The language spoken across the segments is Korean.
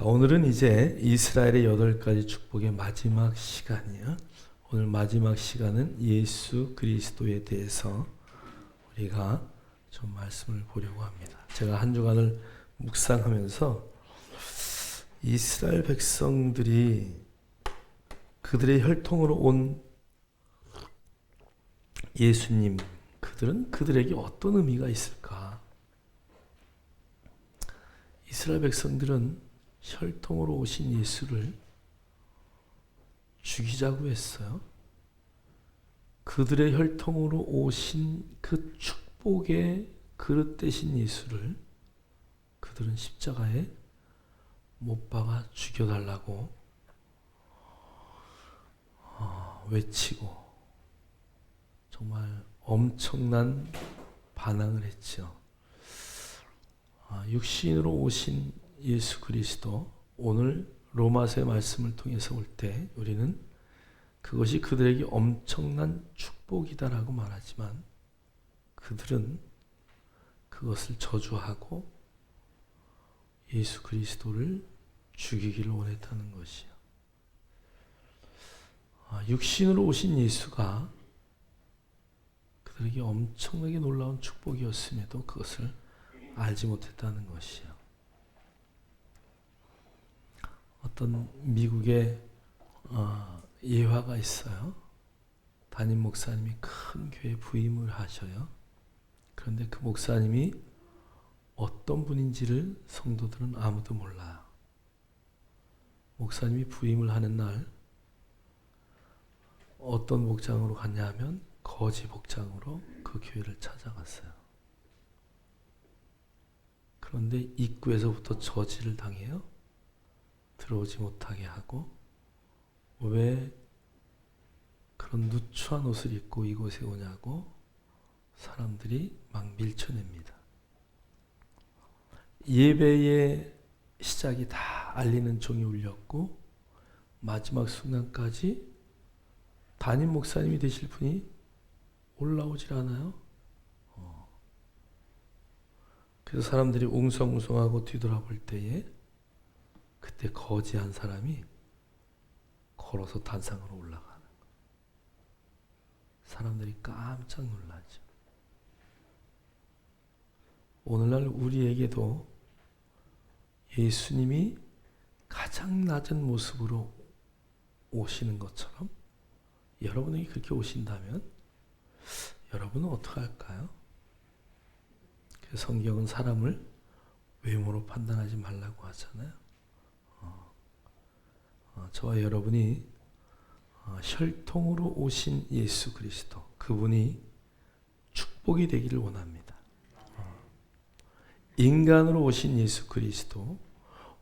자, 오늘은 이제 이스라엘의 8가지 축복의 마지막 시간이에요. 오늘 마지막 시간은 예수 그리스도에 대해서 우리가 좀 말씀을 보려고 합니다. 제가 한 주간을 묵상하면서 이스라엘 백성들이 그들의 혈통으로 온 예수님, 그들은 그들에게 어떤 의미가 있을까? 이스라엘 백성들은 혈통으로 오신 예수를 죽이자고 했어요. 그들의 혈통으로 오신 그 축복의 그릇 되신 예수를 그들은 십자가에 못 박아 죽여달라고 외치고 정말 엄청난 반항을 했죠. 육신으로 오신 예수 그리스도, 오늘 로마서의 말씀을 통해서 올 때 우리는 그것이 그들에게 엄청난 축복이다라고 말하지만 그들은 그것을 저주하고 예수 그리스도를 죽이기를 원했다는 것이요. 육신으로 오신 예수가 그들에게 엄청나게 놀라운 축복이었음에도 그것을 알지 못했다는 것이요. 어떤 미국의 예화가 있어요. 담임 목사님이 큰 교회 부임을 하셔요. 그런데 그 목사님이 어떤 분인지를 성도들은 아무도 몰라요. 목사님이 부임을 하는 날 어떤 복장으로 갔냐 하면 거지 복장으로 그 교회를 찾아갔어요. 그런데 입구에서부터 저지를 당해요. 들어오지 못하게 하고, 왜 그런 누추한 옷을 입고 이곳에 오냐고 사람들이 막 밀쳐냅니다. 예배의 시작이 다 알리는 종이 울렸고 마지막 순간까지 담임 목사님이 되실 분이 올라오질 않아요. 그래서 사람들이 웅성웅성하고 뒤돌아볼 때에 그때 거지 한 사람이 걸어서 단상으로 올라가는 거예요. 사람들이 깜짝 놀라죠. 오늘날 우리에게도 예수님이 가장 낮은 모습으로 오시는 것처럼 여러분에게 그렇게 오신다면 여러분은 어떻게 할까요? 성경은 사람을 외모로 판단하지 말라고 하잖아요. 저와 여러분이 혈통으로 오신 예수 그리스도, 그분이 축복이 되기를 원합니다. 인간으로 오신 예수 그리스도,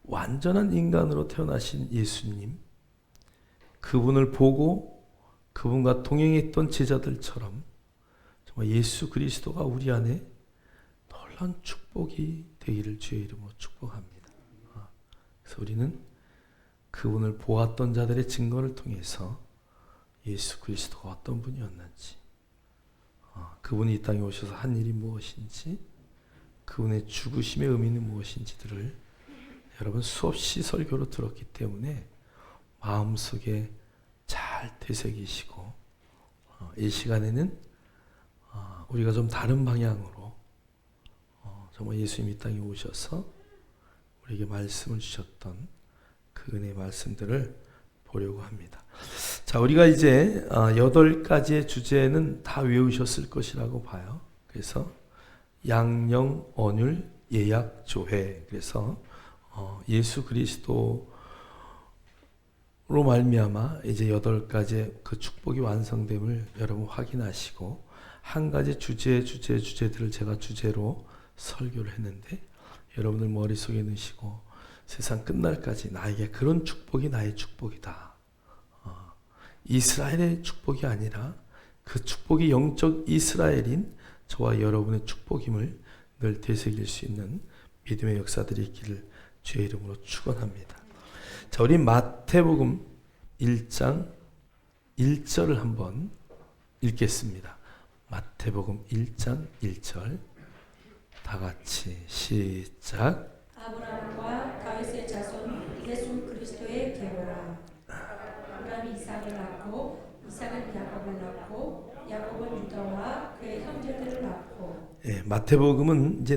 완전한 인간으로 태어나신 예수님, 그분을 보고 그분과 동행했던 제자들처럼 정말 예수 그리스도가 우리 안에 놀라운 축복이 되기를 주의 이름으로 축복합니다. 그래서 우리는 그분을 보았던 자들의 증거를 통해서 예수 그리스도가 어떤 분이었는지, 그분이 이 땅에 오셔서 한 일이 무엇인지, 그분의 죽으심의 의미는 무엇인지들을 여러분 수없이 설교로 들었기 때문에 마음속에 잘 되새기시고, 이 시간에는 우리가 좀 다른 방향으로 정말 예수님이 이 땅에 오셔서 우리에게 말씀을 주셨던 그 은혜의 말씀들을 보려고 합니다. 자, 우리가 이제 8가지의 주제는 다 외우셨을 것이라고 봐요. 그래서 양령, 언율, 예약, 조회. 그래서 예수 그리스도로 말미암아 이제 8가지의 그 축복이 완성됨을 여러분 확인하시고, 한 가지 주제들을 제가 주제로 설교를 했는데 여러분들 머릿속에 넣으시고 세상 끝날까지 나에게 그런 축복이 나의 축복이다. 이스라엘의 축복이 아니라 그 축복이 영적 이스라엘인 저와 여러분의 축복임을 늘 되새길 수 있는 믿음의 역사들이 있기를 주의 이름으로 축원합니다. 자, 우리 마태복음 1장 1절을 한번 읽겠습니다. 마태복음 1장 1절 다 같이 시작. 아브라함과 다윗의 자손 되거라. 아브라함이 이삭을 낳고 이삭은 야곱을 낳고 야곱은 유다와 그의 형제들을 낳고. 예, 마태복음은 이제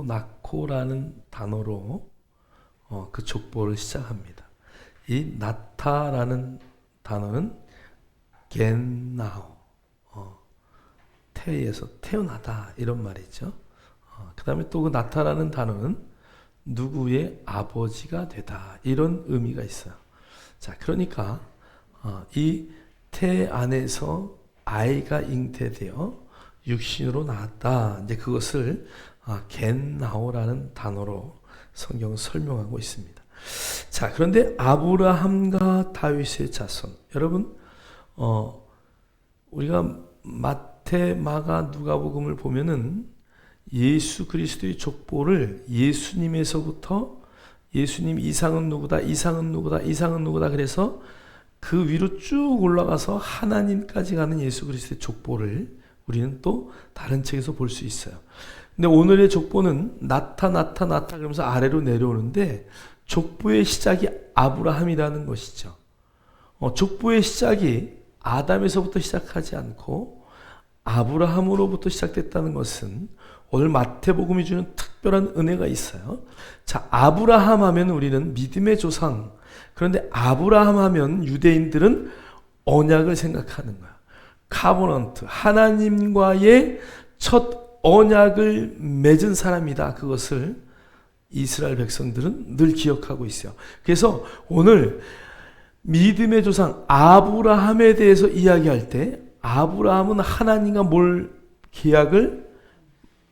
낳고라는 단어로 그 족보를 시작합니다. 이 낳다라는 단어는 겐나오, 태에서 태어나다 이런 말이죠. 그 다음에 또 그 낳다라는 단어는 누구의 아버지가 되다 이런 의미가 있어요. 자, 그러니까 이 태 안에서 아이가 잉태되어 육신으로 나왔다. 이제 그것을 겐나오라는 단어로 성경은 설명하고 있습니다. 자, 그런데 아브라함과 다윗의 자손, 여러분 우리가 마태, 마가, 누가복음을 보면은 예수 그리스도의 족보를 예수님에서부터 예수님 이상은 누구다, 이상은 누구다, 이상은 누구다 그래서 그 위로 쭉 올라가서 하나님까지 가는 예수 그리스도의 족보를 우리는 또 다른 책에서 볼 수 있어요. 근데 오늘의 족보는 나타 그러면서 아래로 내려오는데 족보의 시작이 아브라함이라는 것이죠. 족보의 시작이 아담에서부터 시작하지 않고 아브라함으로부터 시작됐다는 것은 오늘 마태복음이 주는 특별한 은혜가 있어요. 자, 아브라함 하면 우리는 믿음의 조상. 그런데 아브라함 하면 유대인들은 언약을 생각하는 거야. 카버넌트, 하나님과의 첫 언약을 맺은 사람이다. 그것을 이스라엘 백성들은 늘 기억하고 있어요. 그래서 오늘 믿음의 조상 아브라함에 대해서 이야기할 때 아브라함은 하나님과 뭘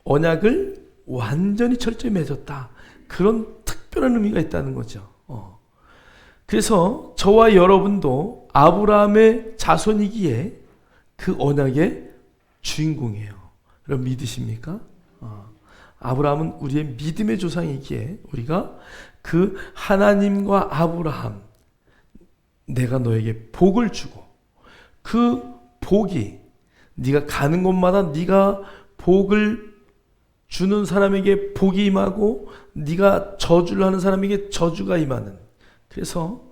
언약을 완전히 철저히 맺었다. 그런 특별한 의미가 있다는 거죠. 그래서 저와 여러분도 아브라함의 자손이기에 그 언약의 주인공이에요. 여러분 믿으십니까? 아브라함은 우리의 믿음의 조상이기에 우리가 그 하나님과 아브라함, 내가 너에게 복을 주고 그 복이 네가 가는 곳마다 네가 복을 주는 사람에게 복이 임하고 네가 저주를 하는 사람에게 저주가 임하는, 그래서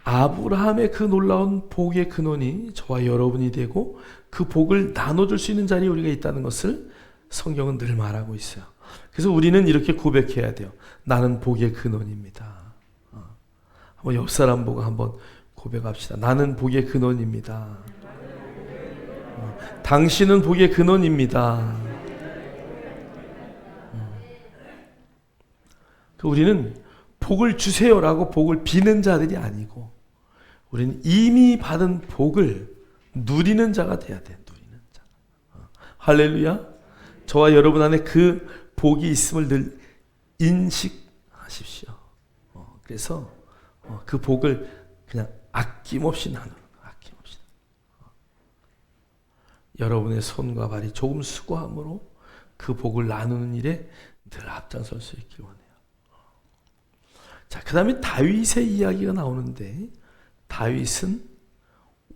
아브라함의 그 놀라운 복의 근원이 저와 여러분이 되고 그 복을 나눠줄 수 있는 자리에 우리가 있다는 것을 성경은 늘 말하고 있어요. 그래서 우리는 이렇게 고백해야 돼요. 나는 복의 근원입니다. 한번 옆 사람 보고 한번 고백합시다. 나는 복의 근원입니다. 당신은 복의 근원입니다. 우리는 복을 주세요라고 복을 비는 자들이 아니고 우리는 이미 받은 복을 누리는 자가 돼야 돼. 누리는 자. 할렐루야. 저와 여러분 안에 그 복이 있음을 늘 인식하십시오. 그래서 그 복을 그냥 아낌없이 나누는 거예요. 아낌없이. 여러분의 손과 발이 조금 수고함으로 그 복을 나누는 일에 늘 앞장설 수 있길 원해요. 자, 그 다음에 다윗의 이야기가 나오는데 다윗은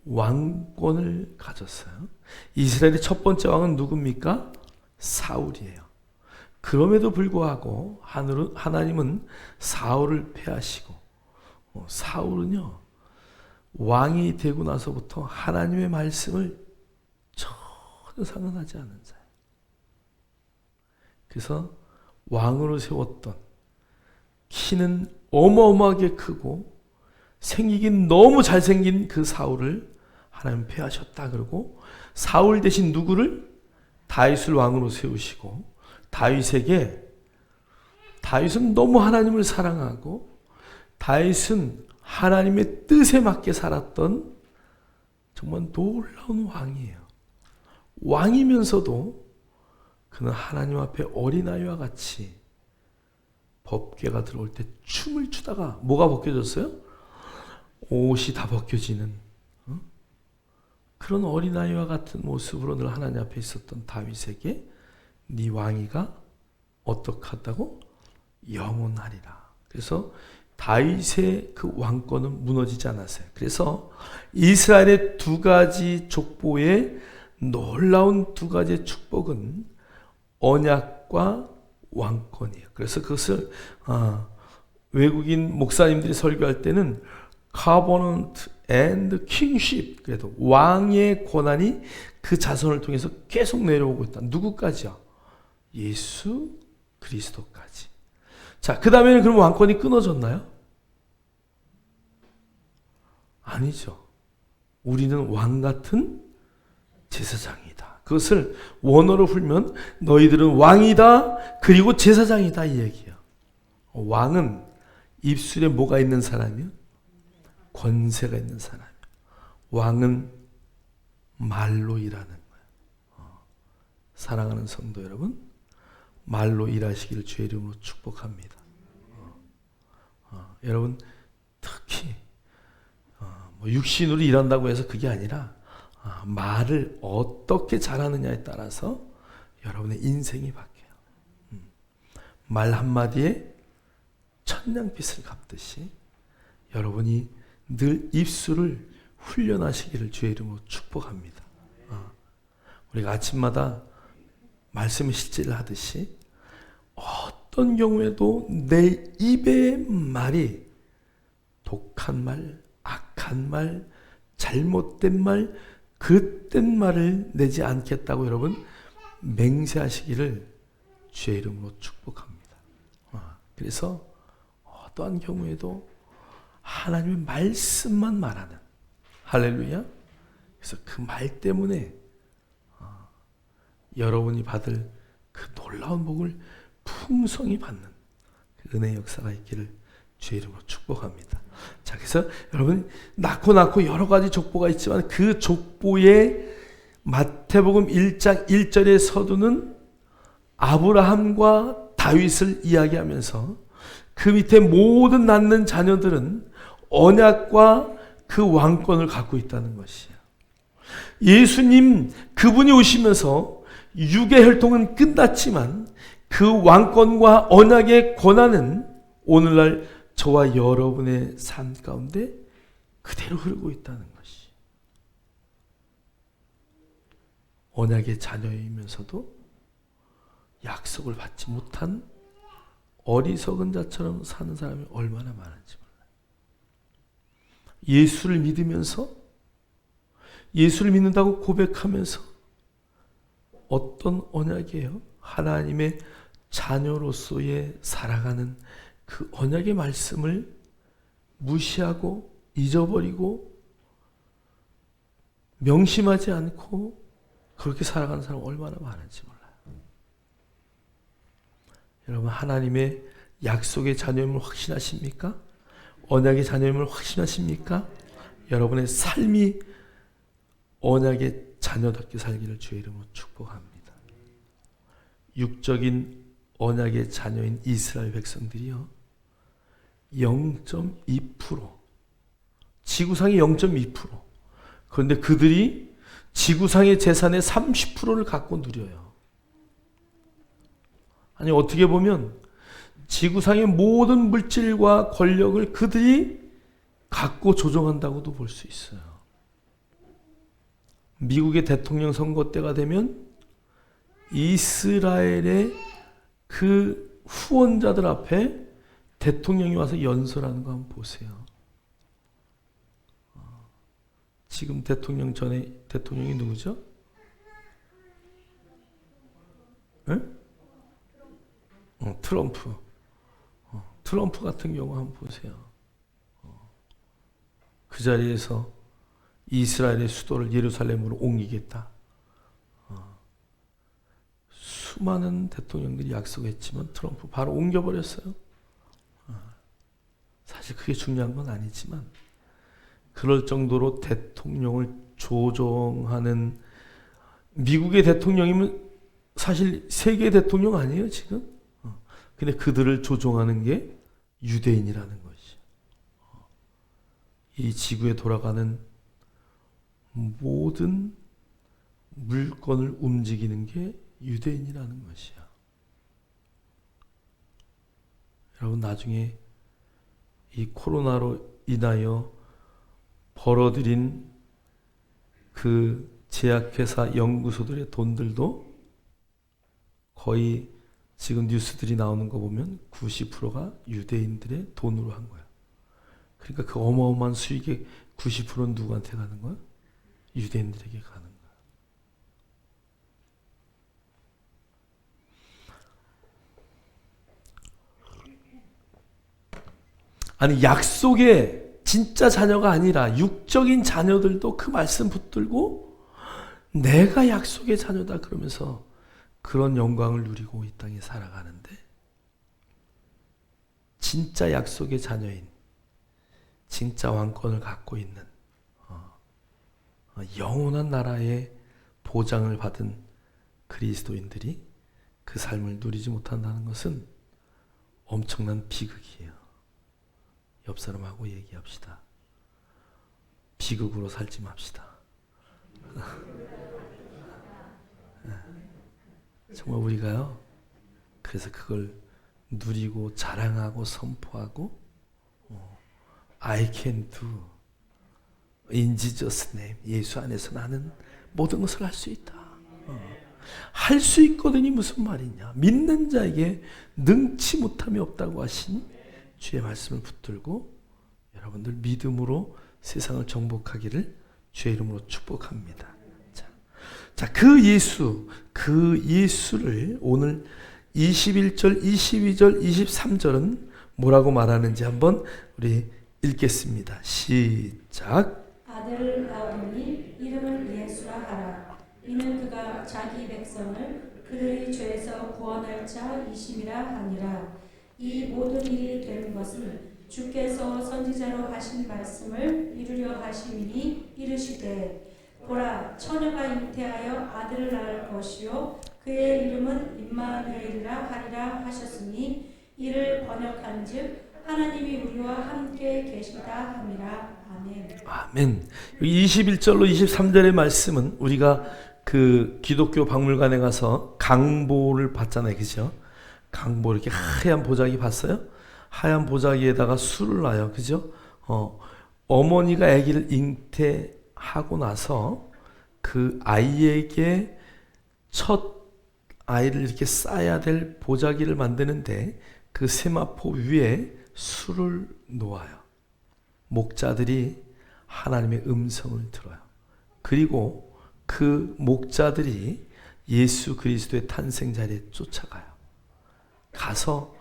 왕권을 가졌어요. 이스라엘의 첫 번째 왕은 누굽니까? 사울이에요. 그럼에도 불구하고 하나님은 사울을 패하시고 사울은요 왕이 되고 나서부터 하나님의 말씀을 전혀 상응하지 않은 자예요. 그래서 왕으로 세웠던 키는 어마어마하게 크고 생기긴 너무 잘생긴 그 사울을 하나님 패하셨다. 그러고 사울 대신 누구를? 다윗을 왕으로 세우시고 다윗은 너무 하나님을 사랑하고 다윗은 하나님의 뜻에 맞게 살았던 정말 놀라운 왕이에요. 왕이면서도 그는 하나님 앞에 어린아이와 같이 법궤가 들어올 때 춤을 추다가 뭐가 벗겨졌어요? 옷이 다 벗겨지는 그런 어린아이와 같은 모습으로 늘 하나님 앞에 있었던 다윗에게 네 왕위가 어떡하다고? 영원하리라. 그래서 다윗의 그 왕권은 무너지지 않았어요. 그래서 이스라엘의 두 가지 족보의 놀라운 두 가지의 축복은 언약과 왕권이에요. 그래서 그것을 외국인 목사님들이 설교할 때는 covenant and kingship, 그래도 왕의 권한이 그 자손을 통해서 계속 내려오고 있다. 누구까지요? 예수 그리스도까지. 자, 그 다음에는 그럼 왕권이 끊어졌나요? 아니죠. 우리는 왕 같은 제사장이다. 그것을 원어로 풀면 너희들은 왕이다 그리고 제사장이다 이 얘기야. 왕은 입술에 뭐가 있는 사람이요? 권세가 있는 사람이요. 왕은 말로 일하는 거예요. 사랑하는 성도 여러분, 말로 일하시기를 주의 이름으로 축복합니다. 여러분 특히 육신으로 일한다고 해서 그게 아니라 말을 어떻게 잘하느냐에 따라서 여러분의 인생이 바뀌어요. 말 한마디에 천냥빚을 갚듯이 여러분이 늘 입술을 훈련하시기를 주의 이름으로 축복합니다. 우리가 아침마다 말씀의 실제를 하듯이 어떤 경우에도 내 입의 말이 독한 말, 악한 말, 잘못된 말, 그릇된 말을 내지 않겠다고 여러분 맹세하시기를 주의 이름으로 축복합니다. 그래서 어떠한 경우에도 하나님의 말씀만 말하는, 할렐루야. 그래서 그 말 때문에 여러분이 받을 그 놀라운 복을 풍성히 받는 그 은혜의 역사가 있기를 주의 이름으로 축복합니다. 자, 그래서 여러분 낳고 여러 가지 족보가 있지만 그 족보의 마태복음 1장 1절의 서두는 아브라함과 다윗을 이야기하면서 그 밑에 모든 낳는 자녀들은 언약과 그 왕권을 갖고 있다는 것이에요. 예수님 그분이 오시면서 육의 혈통은 끝났지만 그 왕권과 언약의 권한은 오늘날 저와 여러분의 삶 가운데 그대로 흐르고 있다는 것이. 언약의 자녀이면서도 약속을 받지 못한 어리석은 자처럼 사는 사람이 얼마나 많은지 몰라요. 예수를 믿으면서, 예수를 믿는다고 고백하면서 어떤 언약이에요? 하나님의 자녀로서의 살아가는 그 언약의 말씀을 무시하고 잊어버리고 명심하지 않고 그렇게 살아가는 사람 얼마나 많은지 몰라요. 여러분 하나님의 약속의 자녀임을 확신하십니까? 언약의 자녀임을 확신하십니까? 여러분의 삶이 언약의 자녀답게 살기를 주의 이름으로 축복합니다. 육적인 언약의 자녀인 이스라엘 백성들이요 0.2%, 지구상의 0.2%. 그런데 그들이 지구상의 재산의 30%를 갖고 누려요. 아니 어떻게 보면 지구상의 모든 물질과 권력을 그들이 갖고 조종한다고도 볼 수 있어요. 미국의 대통령 선거 때가 되면 이스라엘의 그 후원자들 앞에 대통령이 와서 연설하는 거 한번 보세요. 지금 대통령 전에 대통령이 누구죠? 네? 트럼프. 트럼프 같은 경우 한번 보세요. 그 자리에서 이스라엘의 수도를 예루살렘으로 옮기겠다. 수많은 대통령들이 약속했지만 트럼프 바로 옮겨버렸어요. 사실 그게 중요한 건 아니지만 그럴 정도로 대통령을 조종하는 미국의 대통령이면 사실 세계 대통령 아니에요 지금? 근데 그들을 조종하는 게 유대인이라는 것이. 이 지구에 돌아가는 모든 물건을 움직이는 게 유대인이라는 것이야. 여러분 나중에 이 코로나로 인하여 벌어들인 그 제약회사 연구소들의 돈들도 거의 지금 뉴스들이 나오는 거 보면 90%가 유대인들의 돈으로 한 거야. 그러니까 그 어마어마한 수익의 90%는 누구한테 가는 거야? 유대인들에게 가는 거야. 아니, 약속의 진짜 자녀가 아니라 육적인 자녀들도 그 말씀 붙들고 내가 약속의 자녀다 그러면서 그런 영광을 누리고 이 땅에 살아가는데, 진짜 약속의 자녀인, 진짜 왕권을 갖고 있는 영원한 나라의 보장을 받은 그리스도인들이 그 삶을 누리지 못한다는 것은 엄청난 비극이에요. 옆 사람하고 얘기합시다. 비극으로 살지 맙시다. 정말 우리가요, 그래서 그걸 누리고 자랑하고 선포하고 I can do in Jesus name, 예수 안에서 나는 모든 것을 할 수 있다. 할 수 있거든이 무슨 말이냐. 믿는 자에게 능치 못함이 없다고 하신 주의 말씀을 붙들고 여러분들 믿음으로 세상을 정복하기를 주의 이름으로 축복합니다. 자, 그 예수를 오늘 21절, 22절, 23절은 뭐라고 말하는지 한번 우리 읽겠습니다. 시작. 아들 낳으니 이름을 예수라 하라. 이는 그가 자기 백성을 그들의 죄에서 구원할 자이심이라 하니라. 이 모든 일이 된 것은 주께서 선지자로 하신 말씀을 이루려 하심이니 이르시되 보라, 처녀가 잉태하여 아들을 낳을 것이요 그의 이름은 임마누엘이라 하리라 하셨으니 이를 번역한즉 하나님이 우리와 함께 계시다 함이라. 아멘. 아멘. 21절로 23절의 말씀은 우리가 그 기독교 박물관에 가서 강보를 봤잖아요. 그죠? 강보, 이렇게 하얀 보자기 봤어요? 하얀 보자기에다가 술을 놔요. 그죠? 어머니가 아기를 잉태하고 나서 그 아이에게 첫 아이를 이렇게 쌓아야 될 보자기를 만드는데 그 세마포 위에 술을 놓아요. 목자들이 하나님의 음성을 들어요. 그리고 그 목자들이 예수 그리스도의 탄생 자리에 쫓아가요. 가서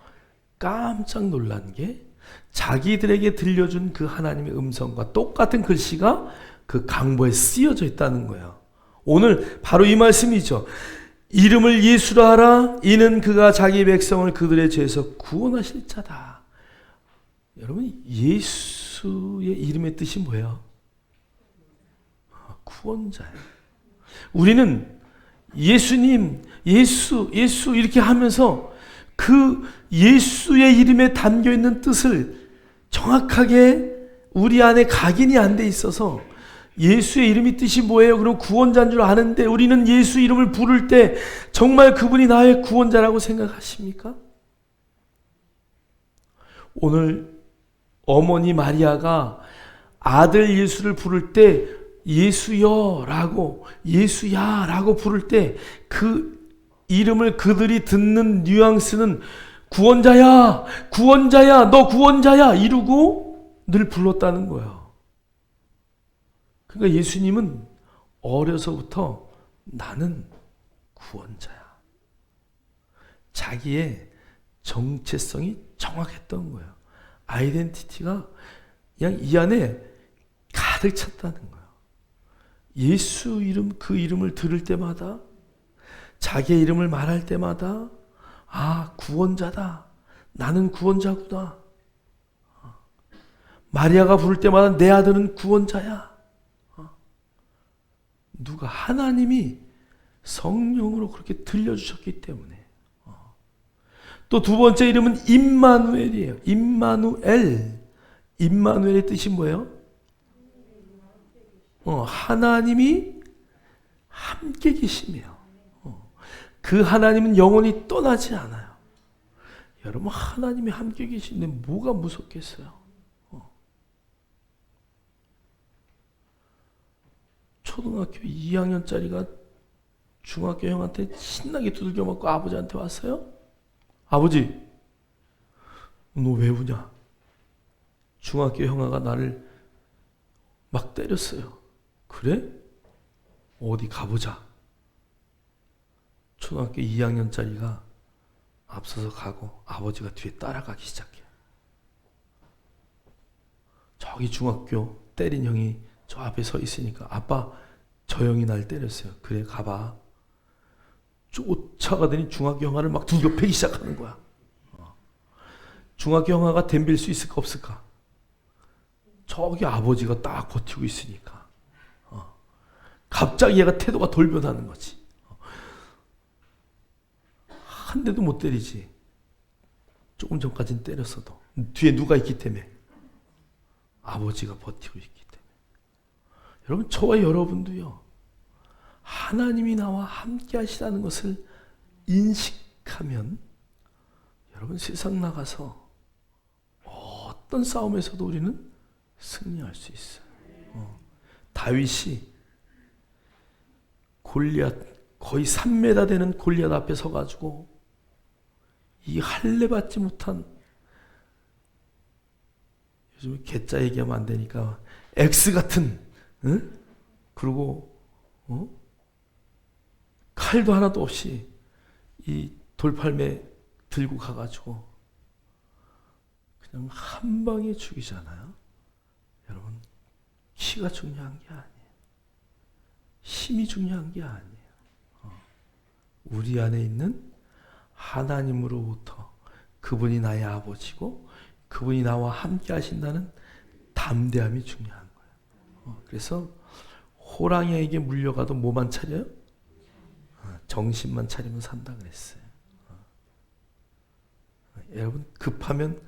깜짝 놀란 게 자기들에게 들려준 그 하나님의 음성과 똑같은 글씨가 그 강보에 쓰여져 있다는 거예요. 오늘 바로 이 말씀이죠. 이름을 예수라 하라. 이는 그가 자기 백성을 그들의 죄에서 구원하실 자다. 여러분, 예수의 이름의 뜻이 뭐예요? 구원자예요. 우리는 예수님, 예수 이렇게 하면서 그 예수의 이름에 담겨 있는 뜻을 정확하게 우리 안에 각인이 안 돼 있어서 예수의 이름이 뜻이 뭐예요? 그럼 구원자인 줄 아는데 우리는 예수 이름을 부를 때 정말 그분이 나의 구원자라고 생각하십니까? 오늘 어머니 마리아가 아들 예수를 부를 때 예수여라고 예수야라고 부를 때 그 이름을 그들이 듣는 뉘앙스는 구원자야, 구원자야, 너 구원자야 이러고 늘 불렀다는 거예요. 그러니까 예수님은 어려서부터 나는 구원자야. 자기의 정체성이 정확했던 거예요. 아이덴티티가 그냥 이 안에 가득 찼다는 거예요. 예수 이름, 그 이름을 들을 때마다, 자기의 이름을 말할 때마다 아, 구원자다. 나는 구원자구나. 마리아가 부를 때마다 내 아들은 구원자야. 누가? 하나님이 성령으로 그렇게 들려주셨기 때문에. 또 두 번째 이름은 임마누엘이에요. 임마누엘. 임마누엘의 뜻이 뭐예요? 하나님이 함께 계시며 그 하나님은 영원히 떠나지 않아요. 여러분, 하나님이 함께 계시는데 뭐가 무섭겠어요? 초등학교 2학년짜리가 중학교 형한테 신나게 두들겨 맞고 아버지한테 왔어요? 아버지, 너 왜 우냐? 중학교 형아가 나를 막 때렸어요. 그래? 어디 가보자. 초등학교 2학년짜리가 앞서서 가고 아버지가 뒤에 따라가기 시작해. 저기 중학교 때린 형이 저 앞에 서 있으니까 아빠, 저 형이 날 때렸어요. 그래, 가봐. 쫓아가더니 중학교 형아를 막 두들겨 패기 시작하는 거야. 중학교 형아가 덤빌 수 있을까 없을까? 저기 아버지가 딱 버티고 있으니까. 갑자기 얘가 태도가 돌변하는 거지. 한 대도 못 때리지. 조금 전까지는 때렸어도 뒤에 누가 있기 때문에, 아버지가 버티고 있기 때문에. 여러분, 저와 여러분도요, 하나님이 나와 함께 하시다는 것을 인식하면 여러분, 세상 나가서 어떤 싸움에서도 우리는 승리할 수 있어요. 다윗이 골리앗, 거의 3m 되는 골리앗 앞에 서가지고 이 할례 받지 못한, 요즘 개짜 얘기하면 안 되니까 X 같은, 응? 그리고 칼도 하나도 없이 이 돌팔매 들고 가가지고 그냥 한 방에 죽이잖아요. 여러분, 키가 중요한 게 아니에요. 힘이 중요한 게 아니에요. 우리 안에 있는 하나님으로부터, 그분이 나의 아버지고 그분이 나와 함께 하신다는 담대함이 중요한 거예요. 그래서 호랑이에게 물려가도 뭐만 차려요? 정신만 차리면 산다 그랬어요. 여러분, 급하면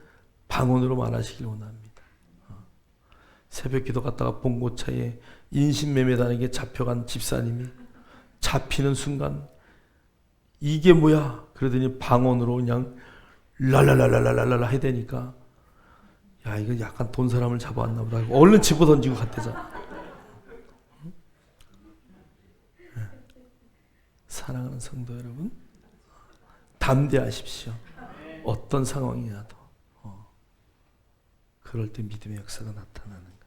방언으로 말하시길 원합니다. 새벽 기도 갔다가 봉고차에 인신매매단에게 잡혀간 집사님이 잡히는 순간 이게 뭐야? 그러더니 방언으로 그냥 랄랄랄랄랄랄라 해대니까, 야, 이거 약간 돈 사람을 잡아왔나 보다. 얼른 집어던지고 갔대잖아. 사랑하는 성도 여러분, 담대하십시오. 어떤 상황이라도. 그럴 때 믿음의 역사가 나타나는 거예요.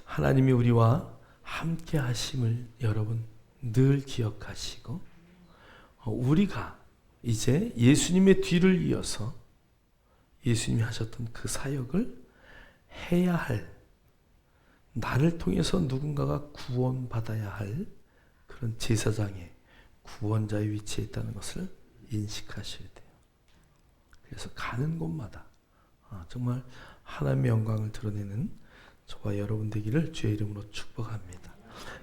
하나님이 우리와 함께 하심을 여러분 늘 기억하시고, 우리가 이제 예수님의 뒤를 이어서 예수님이 하셨던 그 사역을 해야 할, 나를 통해서 누군가가 구원받아야 할 그런 제사장의, 구원자의 위치에 있다는 것을 인식하셔야 돼요. 그래서 가는 곳마다 정말 하나님의 영광을 드러내는 저와 여러분 되기를 주의 이름으로 축복합니다.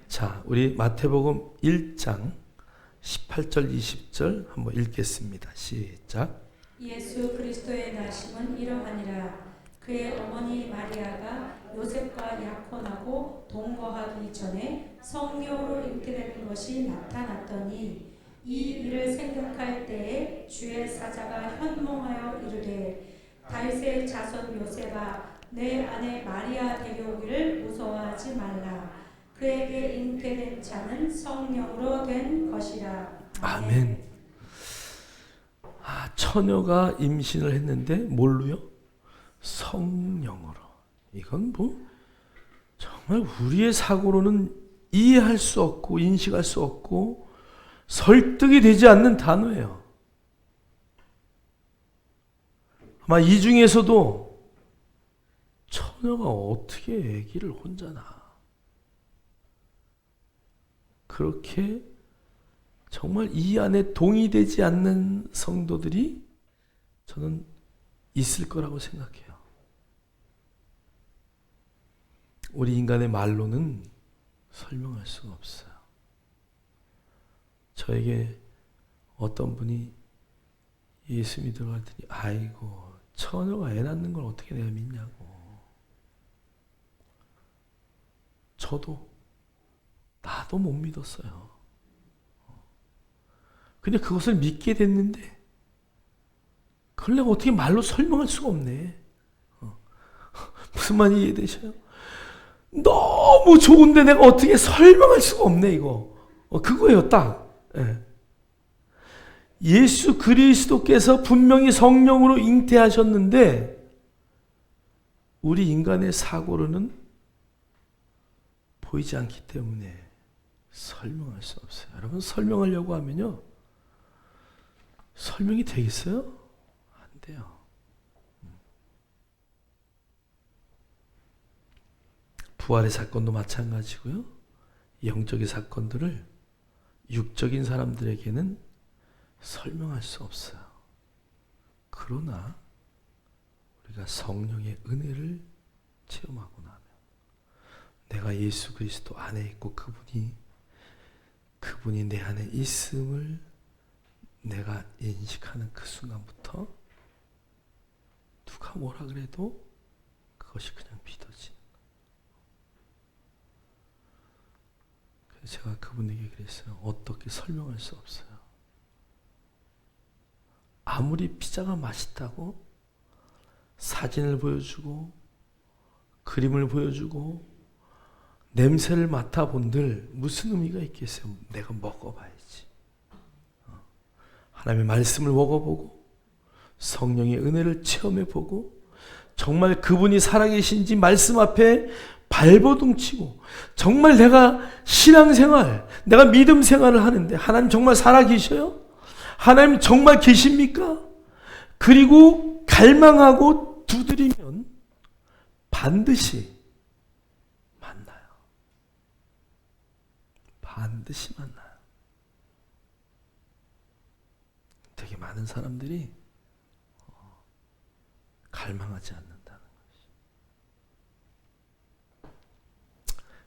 자, 우리 마태복음 1장 18절 20절 한번 읽겠습니다. 시작. 예수 그리스도의 나심은 이러하니라. 그의 어머니 마리아가 요셉과 약혼하고 동거하기 전에 성령으로 잉태되는 것이 나타났더니, 이 일을 생각할 때에 주의 사자가 현몽하여 이르되, 다윗의 자손 요셉아, 내 아내 마리아 데려오기를 무서워하지 말라. 그에게 잉태된 자는 성령으로 된 것이라. 아멘. 처녀가 임신을 했는데 뭘로요? 성령으로. 이건 뭐 정말 우리의 사고로는 이해할 수 없고 인식할 수 없고 설득이 되지 않는 단어예요. 아마 이 중에서도 처녀가 어떻게 아기를 혼자 낳아? 그렇게 정말 이 안에 동의되지 않는 성도들이 저는 있을 거라고 생각해요. 우리 인간의 말로는 설명할 수가 없어요. 저에게 어떤 분이 예수 믿으러 갔더니, 아이고, 처녀가 애 낳는 걸 어떻게 내가 믿냐고. 나도 못 믿었어요. 근데 그것을 믿게 됐는데, 그걸 내가 어떻게 말로 설명할 수가 없네. 무슨 말인지 이해되셔요? 너무 좋은데 내가 어떻게 설명할 수가 없네, 이거. 그거예요, 딱. 예. 예수 그리스도께서 분명히 성령으로 잉태하셨는데 우리 인간의 사고로는 보이지 않기 때문에 설명할 수 없어요. 여러분, 설명하려고 하면요, 설명이 되겠어요? 안 돼요. 부활의 사건도 마찬가지고요. 영적인 사건들을 육적인 사람들에게는 설명할 수 없어요. 그러나 우리가 성령의 은혜를 체험하고 나면, 내가 예수 그리스도 안에 있고 그분이 내 안에 있음을 내가 인식하는 그 순간부터 누가 뭐라 그래도 그것이 그냥 믿어지는 거예요. 그래서 제가 그분에게 그랬어요. 어떻게 설명할 수 없어요. 아무리 피자가 맛있다고 사진을 보여주고 그림을 보여주고 냄새를 맡아본들 무슨 의미가 있겠어요? 내가 먹어봐야지. 하나님의 말씀을 먹어보고 성령의 은혜를 체험해보고 정말 그분이 살아계신지 말씀 앞에 발버둥 치고 정말 내가 신앙생활, 내가 믿음 생활을 하는데 하나님 정말 살아계셔요? 하나님 정말 계십니까? 그리고 갈망하고 두드리면 반드시 만나요. 반드시 만나요. 되게 많은 사람들이 갈망하지 않는다는 것이.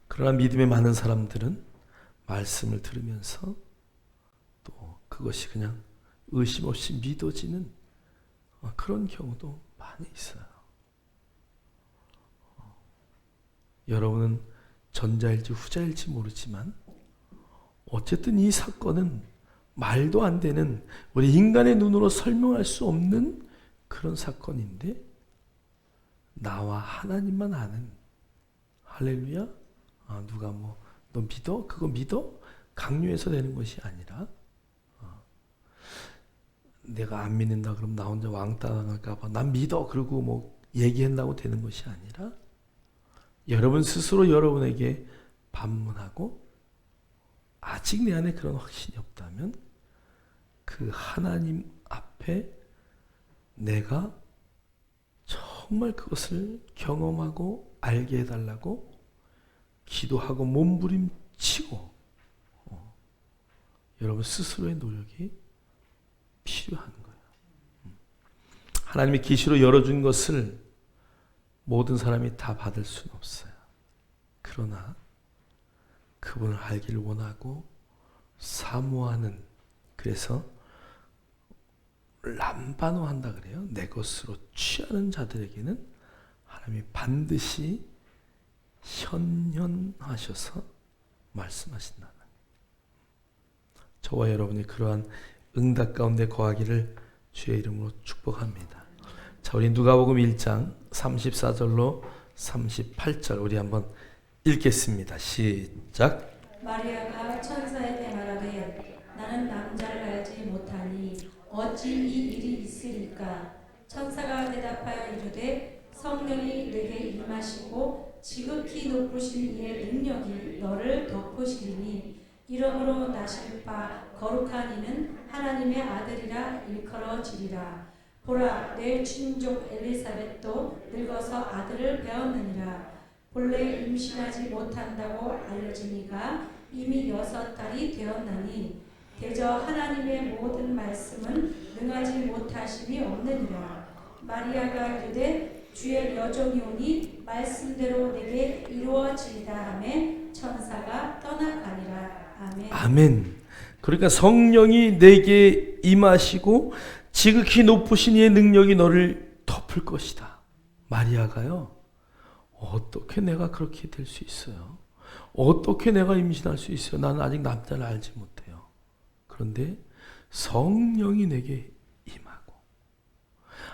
그러나 믿음의 많은 사람들은 말씀을 들으면서 또 그것이 그냥 의심 없이 믿어지는 그런 경우도 많이 있어요. 여러분은 전자일지 후자일지 모르지만 어쨌든 이 사건은 말도 안 되는, 우리 인간의 눈으로 설명할 수 없는 그런 사건인데 나와 하나님만 아는, 할렐루야, 누가 너 믿어? 그거 믿어? 강요해서 되는 것이 아니라 내가 안 믿는다 그러면 나 혼자 왕따 당할까 봐 난 믿어 그러고 얘기한다고 되는 것이 아니라 여러분 스스로 여러분에게 반문하고 아직 내 안에 그런 확신이 없다면 그 하나님 앞에 내가 정말 그것을 경험하고 알게 해달라고 기도하고 몸부림치고 여러분 스스로의 노력이 필요한 거예요. 하나님의 계시로 열어준 것을 모든 사람이 다 받을 수는 없어요. 그러나 그분을 알기를 원하고 사모하는, 그래서 람바노한다 그래요. 내 것으로 취하는 자들에게는 하나님이 반드시 현현하셔서 말씀하신다는, 저와 여러분이 그러한 응답 가운데 거하기를 주의 이름으로 축복합니다. 자, 우리 누가복음 1장 34절로 38절 우리 한번 읽겠습니다. 시작. 마리아가 천사에게 말하되 나는 남자를 알지 못하니 어찌 이 일이 있으리까? 천사가 대답하여 이르되 성령이 내게 임하시고 지극히 높으신 이의 능력이 너를 덮으시리니 이러므로 나실 바 거룩한 이는 하나님의 아들이라 일컬어지리라. 보라, 내 친족 엘리사벳도 늙어서 아들을 배었느니라. 본래 임신하지 못한다고 알려진 이가 이미 6달이 되었나니 대저 하나님의 모든 말씀은 능하지 못하심이 없느니라. 마리아가 이르되 주의 여종이 오니 말씀대로 내게 이루어지리다 하매 천사가 떠나가니라. 아멘. 아멘. 그러니까 성령이 내게 임하시고 지극히 높으신 이의 능력이 너를 덮을 것이다. 마리아가요, 어떻게 내가 그렇게 될 수 있어요? 어떻게 내가 임신할 수 있어요? 나는 아직 남자를 알지 못해요. 그런데 성령이 내게 임하고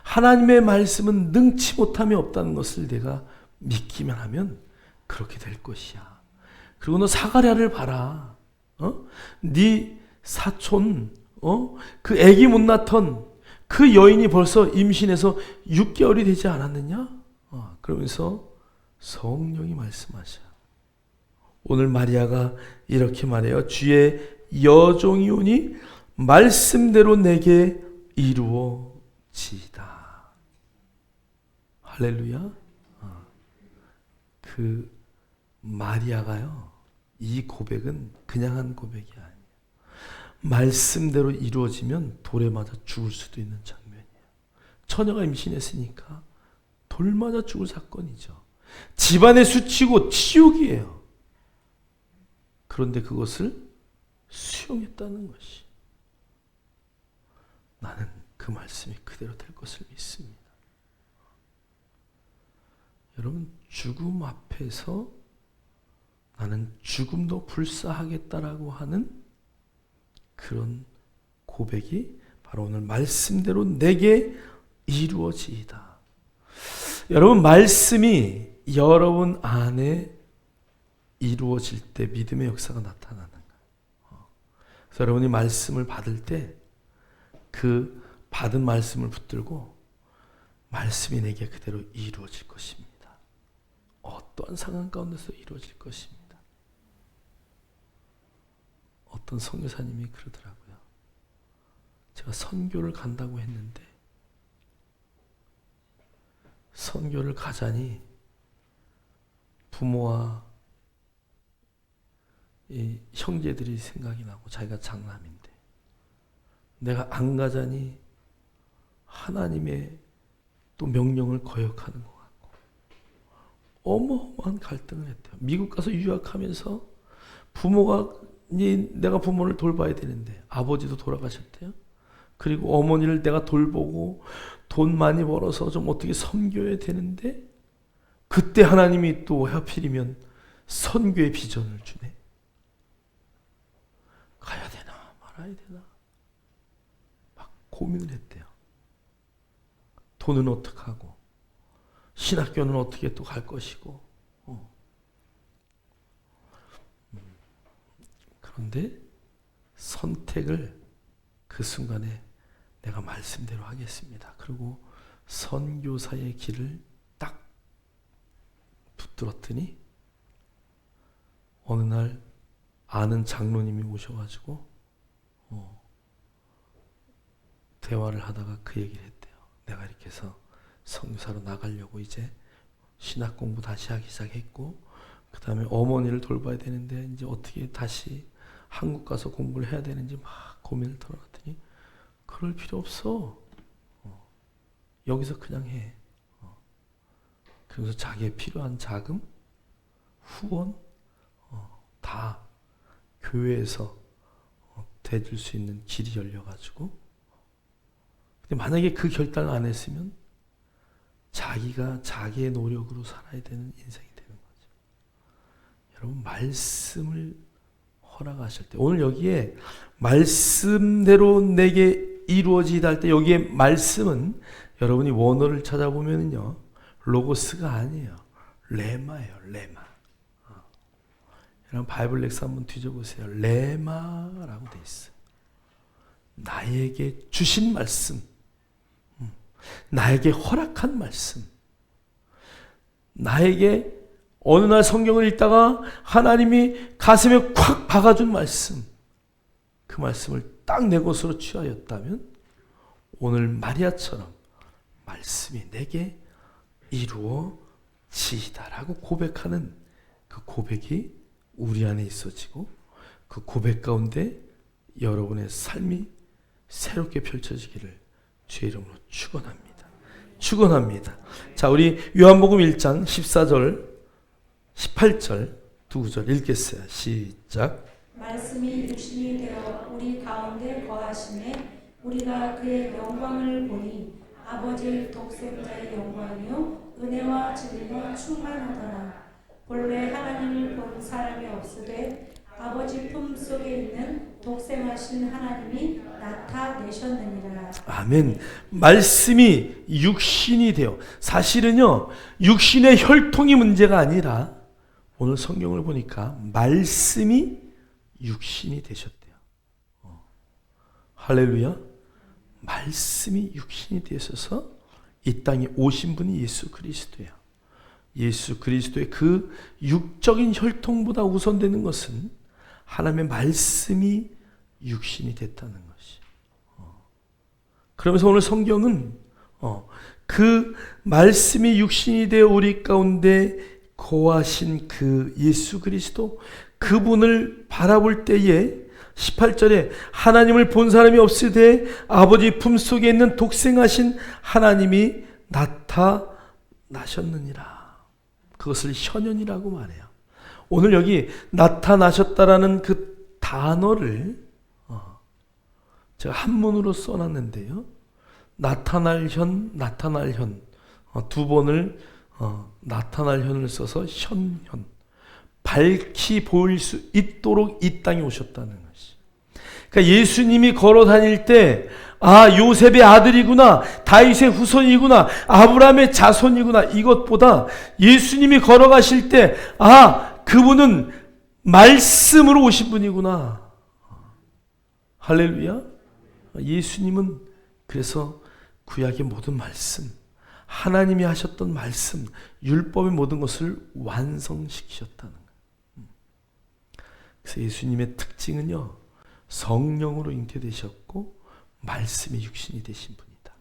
하나님의 말씀은 능치 못함이 없다는 것을 내가 믿기만 하면 그렇게 될 것이야. 그리고 너 사가랴를 봐라. 네 사촌 그 아기 못 낳던 그 여인이 벌써 임신해서 6개월이 되지 않았느냐? 그러면서 성령이 말씀하셔. 오늘 마리아가 이렇게 말해요. 주의 여종이 오니 말씀대로 내게 이루어지이다. 할렐루야. 그 마리아가요, 이 고백은 그냥 한 고백이 아니에요. 말씀대로 이루어지면 돌에 맞아 죽을 수도 있는 장면이에요. 처녀가 임신했으니까 돌 맞아 죽을 사건이죠. 집안에 수치고 치욕이에요. 그런데 그것을 수용했다는 것이, 나는 그 말씀이 그대로 될 것을 믿습니다. 여러분, 죽음 앞에서 나는 죽음도 불사하겠다라고 하는 그런 고백이 바로 오늘 말씀대로 내게 이루어지이다. 여러분, 말씀이 여러분 안에 이루어질 때 믿음의 역사가 나타나는 거예요. 그래서 여러분이 말씀을 받을 때 그 받은 말씀을 붙들고 말씀이 내게 그대로 이루어질 것입니다. 어떠한 상황 가운데서 이루어질 것입니다. 어떤 선교사님이 그러더라고요. 제가 선교를 간다고 했는데 선교를 가자니 부모와 이 형제들이 생각이 나고 자기가 장남인데, 내가 안 가자니 하나님의 또 명령을 거역하는 것 같고, 어마어마한 갈등을 했대요. 미국 가서 유학하면서 부모가 내가 부모를 돌봐야 되는데 아버지도 돌아가셨대요. 그리고 어머니를 내가 돌보고 돈 많이 벌어서 좀 어떻게 섬겨야 되는데, 그때 하나님이 또 하필이면 선교의 비전을 주네. 가야 되나 말아야 되나 막 고민을 했대요. 돈은 어떻게 하고 신학교는 어떻게 또 갈 것이고. 그런데 선택을 그 순간에 내가 말씀대로 하겠습니다. 그리고 선교사의 길을 딱 붙들었더니 어느 날 아는 장로님이 오셔가지고 대화를 하다가 그 얘기를 했대요. 내가 이렇게 해서 선교사로 나가려고 이제 신학 공부 다시 하기 시작했고, 그 다음에 어머니를 돌봐야 되는데 이제 어떻게 다시 한국 가서 공부를 해야 되는지 막 고민을 털어놨더니, 그럴 필요 없어. 여기서 그냥 해. 그래서 자기의 필요한 자금, 후원 다 교회에서 대줄 수 있는 길이 열려가지고, 근데 만약에 그 결단을 안 했으면 자기가 자기의 노력으로 살아야 되는 인생이 되는 거죠. 여러분, 말씀을 허락하실 때, 오늘 여기에 말씀대로 내게 이루어지다 할 때, 여기에 말씀은 여러분이 원어를 찾아보면요, 로고스가 아니에요. 레마예요. 레마. 여러분, 바이블 렉스 한번 뒤져보세요. 레마라고 돼 있어요. 나에게 주신 말씀, 나에게 허락한 말씀, 나에게 어느 날 성경을 읽다가 하나님이 가슴에 콱 박아준 말씀, 그 말씀을 딱 내 것으로 취하였다면 오늘 마리아처럼 말씀이 내게 이루어지이다라고 고백하는 그 고백이 우리 안에 있어지고, 그 고백 가운데 여러분의 삶이 새롭게 펼쳐지기를 주의 이름으로 축원합니다. 축원합니다. 자, 우리 요한복음 1장 14절 18절 두 구절 읽겠어요. 시작. 말씀이 육신이 되어 우리 가운데 거하심에 우리가 그의 영광을 보니 아버지 독생자의 영광이요 은혜와 진리가 충만하더라. 본래 하나님을 본 사람이 없으되 아버지 품속에 있는 독생하신 하나님이 나타내셨느니라. 아멘. 말씀이 육신이 되어, 사실은요, 육신의 혈통이 문제가 아니라 오늘 성경을 보니까 말씀이 육신이 되셨대요. 할렐루야. 말씀이 육신이 되셔서 이 땅에 오신 분이 예수 그리스도예요. 예수 그리스도의 그 육적인 혈통보다 우선되는 것은 하나님의 말씀이 육신이 됐다는 것이. 그러면서 오늘 성경은 그 말씀이 육신이 되어 우리 가운데 거하신 그 예수 그리스도, 그분을 바라볼 때에 18절에 하나님을 본 사람이 없으되 아버지 품속에 있는 독생하신 하나님이 나타나셨느니라. 그것을 현현이라고 말해요. 오늘 여기 나타나셨다라는 그 단어를 제가 한문으로 써놨는데요. 나타날 현 두 번을 나타날 현을 써서 현현, 밝히 보일 수 있도록 이 땅에 오셨다는 것이. 그러니까 예수님이 걸어 다닐 때 요셉의 아들이구나, 다윗의 후손이구나, 아브라함의 자손이구나, 이것보다 예수님이 걸어가실 때 그분은 말씀으로 오신 분이구나. 할렐루야. 예수님은 그래서 구약의 모든 말씀, 하나님이 하셨던 말씀, 율법의 모든 것을 완성시키셨다는 거예요. 그래서 예수님의 특징은요, 성령으로 잉태되셨고 말씀이 육신이 되신 분이다.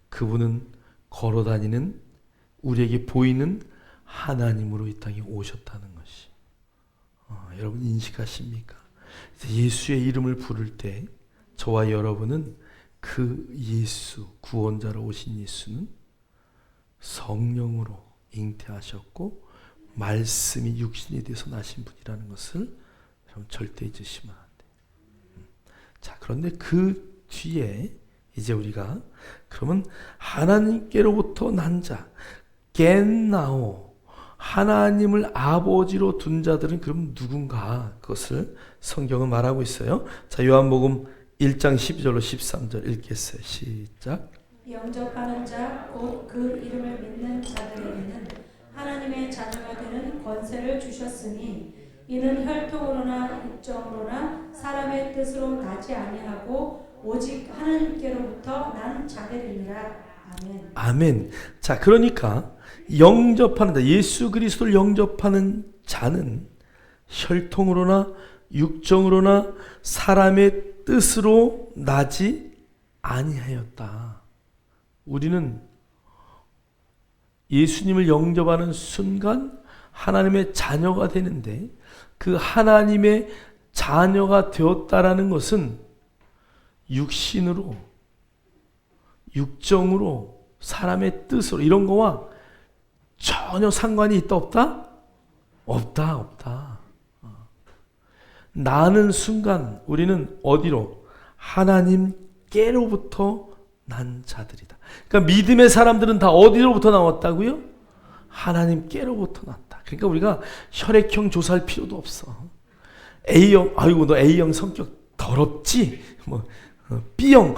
그분은 걸어다니는, 우리에게 보이는 하나님으로 이 땅에 오셨다는 것이. 여러분 인식하십니까? 예수의 이름을 부를 때 저와 여러분은 그 예수, 구원자로 오신 예수는 성령으로 잉태하셨고 말씀이 육신이 돼서 나신 분이라는 것을 여러분 절대 잊으시면 안 돼요. 자, 그런데 그 뒤에 이제 우리가 그러면 하나님께로부터 난 자, 겐나오, 하나님을 아버지로 둔 자들은 그럼 누군가? 그것을 성경은 말하고 있어요. 자, 요한복음 1장 12절로 13절 읽겠어요. 시작. 영접하는 자 곧 그 이름을 믿는 자들에게는 하나님의 자녀가 되는 권세를 주셨으니 이는 혈통으로나 육정으로나 사람의 뜻으로 나지 아니하고 오직 하나님께로부터 난 자들이니라. 아멘. 아멘. 자, 그러니까 영접하는 자, 예수 그리스도를 영접하는 자는 혈통으로나 육정으로나 사람의 뜻으로 나지 아니하였다. 우리는 예수님을 영접하는 순간 하나님의 자녀가 되는데, 그 하나님의 자녀가 되었다라는 것은 육신으로, 육정으로, 사람의 뜻으로, 이런 거와 전혀 상관이 있다 없다? 없다. 나는 순간 우리는 어디로? 하나님께로부터 난 자들이다. 그러니까 믿음의 사람들은 다 어디로부터 나왔다고요? 하나님께로부터 났다. 그러니까 우리가 혈액형 조사할 필요도 없어. A형, 아이고 너 A형 성격 더럽지? B형,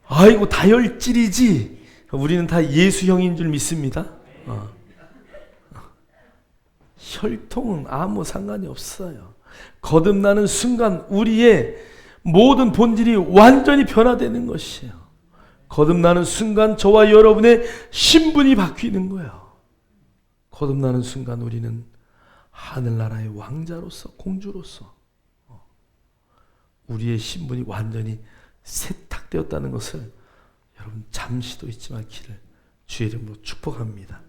아이고 다혈질이지? 우리는 다 예수형인 줄 믿습니다. 혈통은 아무 상관이 없어요. 거듭나는 순간 우리의 모든 본질이 완전히 변화되는 것이에요. 거듭나는 순간 저와 여러분의 신분이 바뀌는 거예요. 거듭나는 순간 우리는 하늘나라의 왕자로서, 공주로서 우리의 신분이 완전히 세탁되었다는 것을 여러분 잠시도 잊지 말기를 주의 이름으로 축복합니다.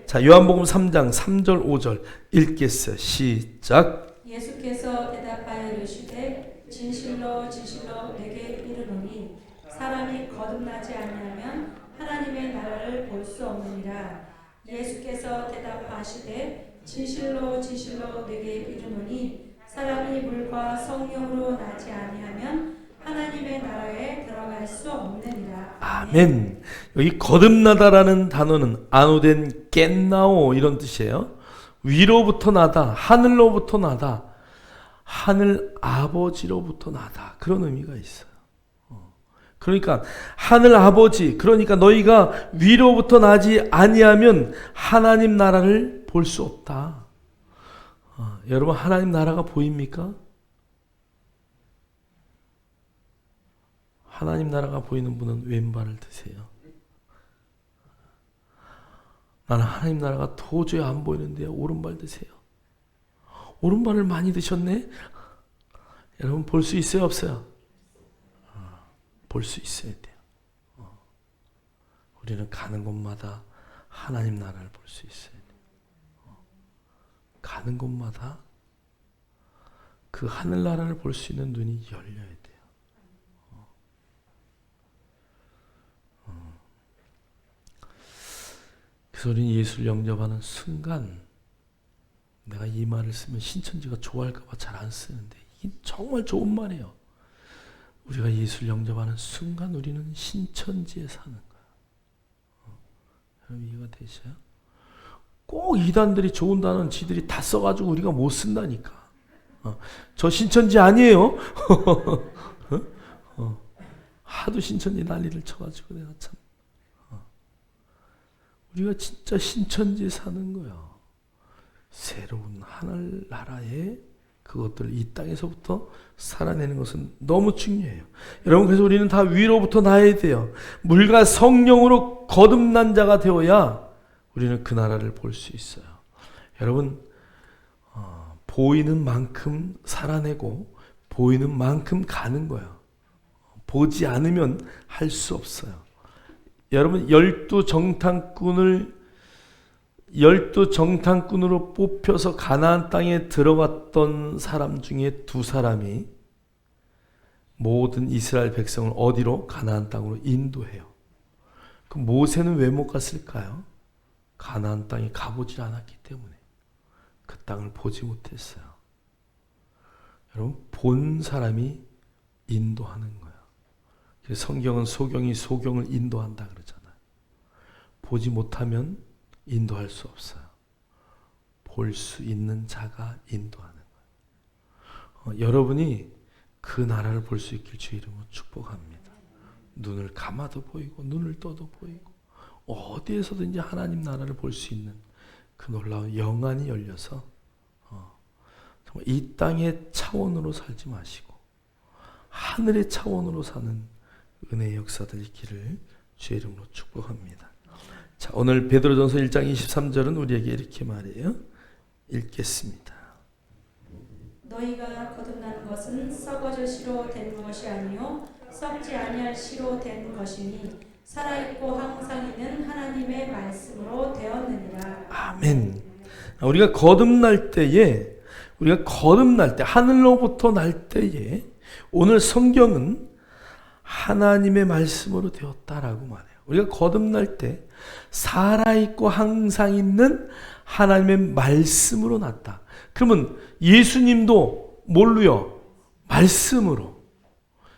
자, 요한복음 3장 3절 5절 읽겠어요. 시작. 예수께서 대답하여 이르시되 진실로 진실로 내게 이르노니 사람이 거듭나지 아니하면 하나님의 나라를 볼 수 없느니라. 예수께서 대답하시되 진실로 진실로 내게 이르노니 사람이 물과 성령으로 나지 아니하면 하나님의 나라에 들어갈 수 없느니라. 아멘. 여기 거듭나다라는 단어는 안오된 겟나오 이런 뜻이에요. 위로부터 나다, 하늘로부터 나다, 하늘 아버지로부터 나다, 그런 의미가 있어요. 그러니까 하늘 아버지, 그러니까 너희가 위로부터 나지 아니하면 하나님 나라를 볼 수 없다. 여러분 하나님 나라가 보입니까? 하나님 나라가 보이는 분은 왼발을 드세요. 나는 하나님 나라가 도저히 안 보이는데 오른발 드세요. 오른발을 많이 드셨네? 여러분 볼 수 있어요, 없어요? 볼 수 있어야 돼요. 우리는 가는 곳마다 하나님 나라를 볼 수 있어야 돼요. 가는 곳마다 그 하늘나라를 볼 수 있는 눈이 열려야 돼요. 그래서 우리는 예수를 영접하는 순간, 내가 이 말을 쓰면 신천지가 좋아할까봐 잘 안 쓰는데 이게 정말 좋은 말이에요. 우리가 예수를 영접하는 순간 우리는 신천지에 사는 거야. 여러분 이해가 되셔요? 꼭 이단들이 좋은 단어는 지들이 다 써가지고 우리가 못 쓴다니까. 저 신천지 아니에요? 하도 신천지 난리를 쳐가지고 내가 참. 우리가 진짜 신천지에 사는 거야. 새로운 하늘나라에 그것들 이 땅에서부터 살아내는 것은 너무 중요해요. 여러분 그래서 우리는 다 위로부터 나야 돼요. 물과 성령으로 거듭난 자가 되어야 우리는 그 나라를 볼 수 있어요. 여러분 보이는 만큼 살아내고 보이는 만큼 가는 거예요. 보지 않으면 할 수 없어요. 여러분 열두 정탐꾼으로 뽑혀서 가나안 땅에 들어갔던 사람 중에 두 사람이 모든 이스라엘 백성을 어디로? 가나안 땅으로 인도해요. 그럼 모세는 왜 못 갔을까요? 가나안 땅에 가보지 않았기 때문에 그 땅을 보지 못했어요. 여러분 본 사람이 인도하는 거예요. 그래서 성경은 소경이 소경을 인도한다 그러잖아요. 보지 못하면 인도할 수 없어요. 볼 수 있는 자가 인도하는 거예요. 여러분이 그 나라를 볼 수 있길 주 이름으로 축복합니다. 눈을 감아도 보이고 눈을 떠도 보이고 어디에서든지 하나님 나라를 볼 수 있는 그 놀라운 영안이 열려서 정말 이 땅의 차원으로 살지 마시고 하늘의 차원으로 사는 은혜의 역사들 있기를 주의 이름으로 축복합니다. 자, 오늘 베드로전서 1장 23절은 우리에게 이렇게 말해요. 읽겠습니다. 너희가 거듭나는 것은 썩어질 씨로 된 것이 아니요 썩지 아니할 씨로 된 것이니 살아있고 항상 있는 하나님의 말씀으로 되었느니라. 아멘. 우리가 거듭날 때 하늘로부터 날 때에 오늘 성경은 하나님의 말씀으로 되었다라고 말해요. 우리가 거듭날 때 살아있고 항상 있는 하나님의 말씀으로 났다. 그러면 예수님도 뭘로요? 말씀으로.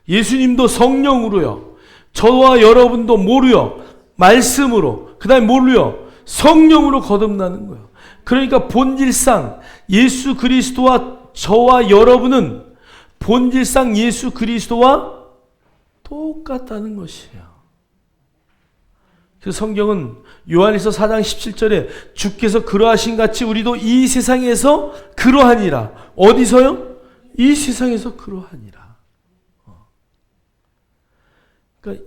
예수님도 성령으로요. 저와 여러분도 뭐로요? 말씀으로. 그 다음에 뭘로요? 성령으로 거듭나는 거예요. 그러니까 본질상 예수 그리스도와 저와 여러분은 본질상 예수 그리스도와 똑같다는 것이에요. 그래서 성경은 요한일서 4장 17절에 주께서 그러하신 같이 우리도 이 세상에서 그러하니라. 어디서요? 이 세상에서 그러하니라. 그러니까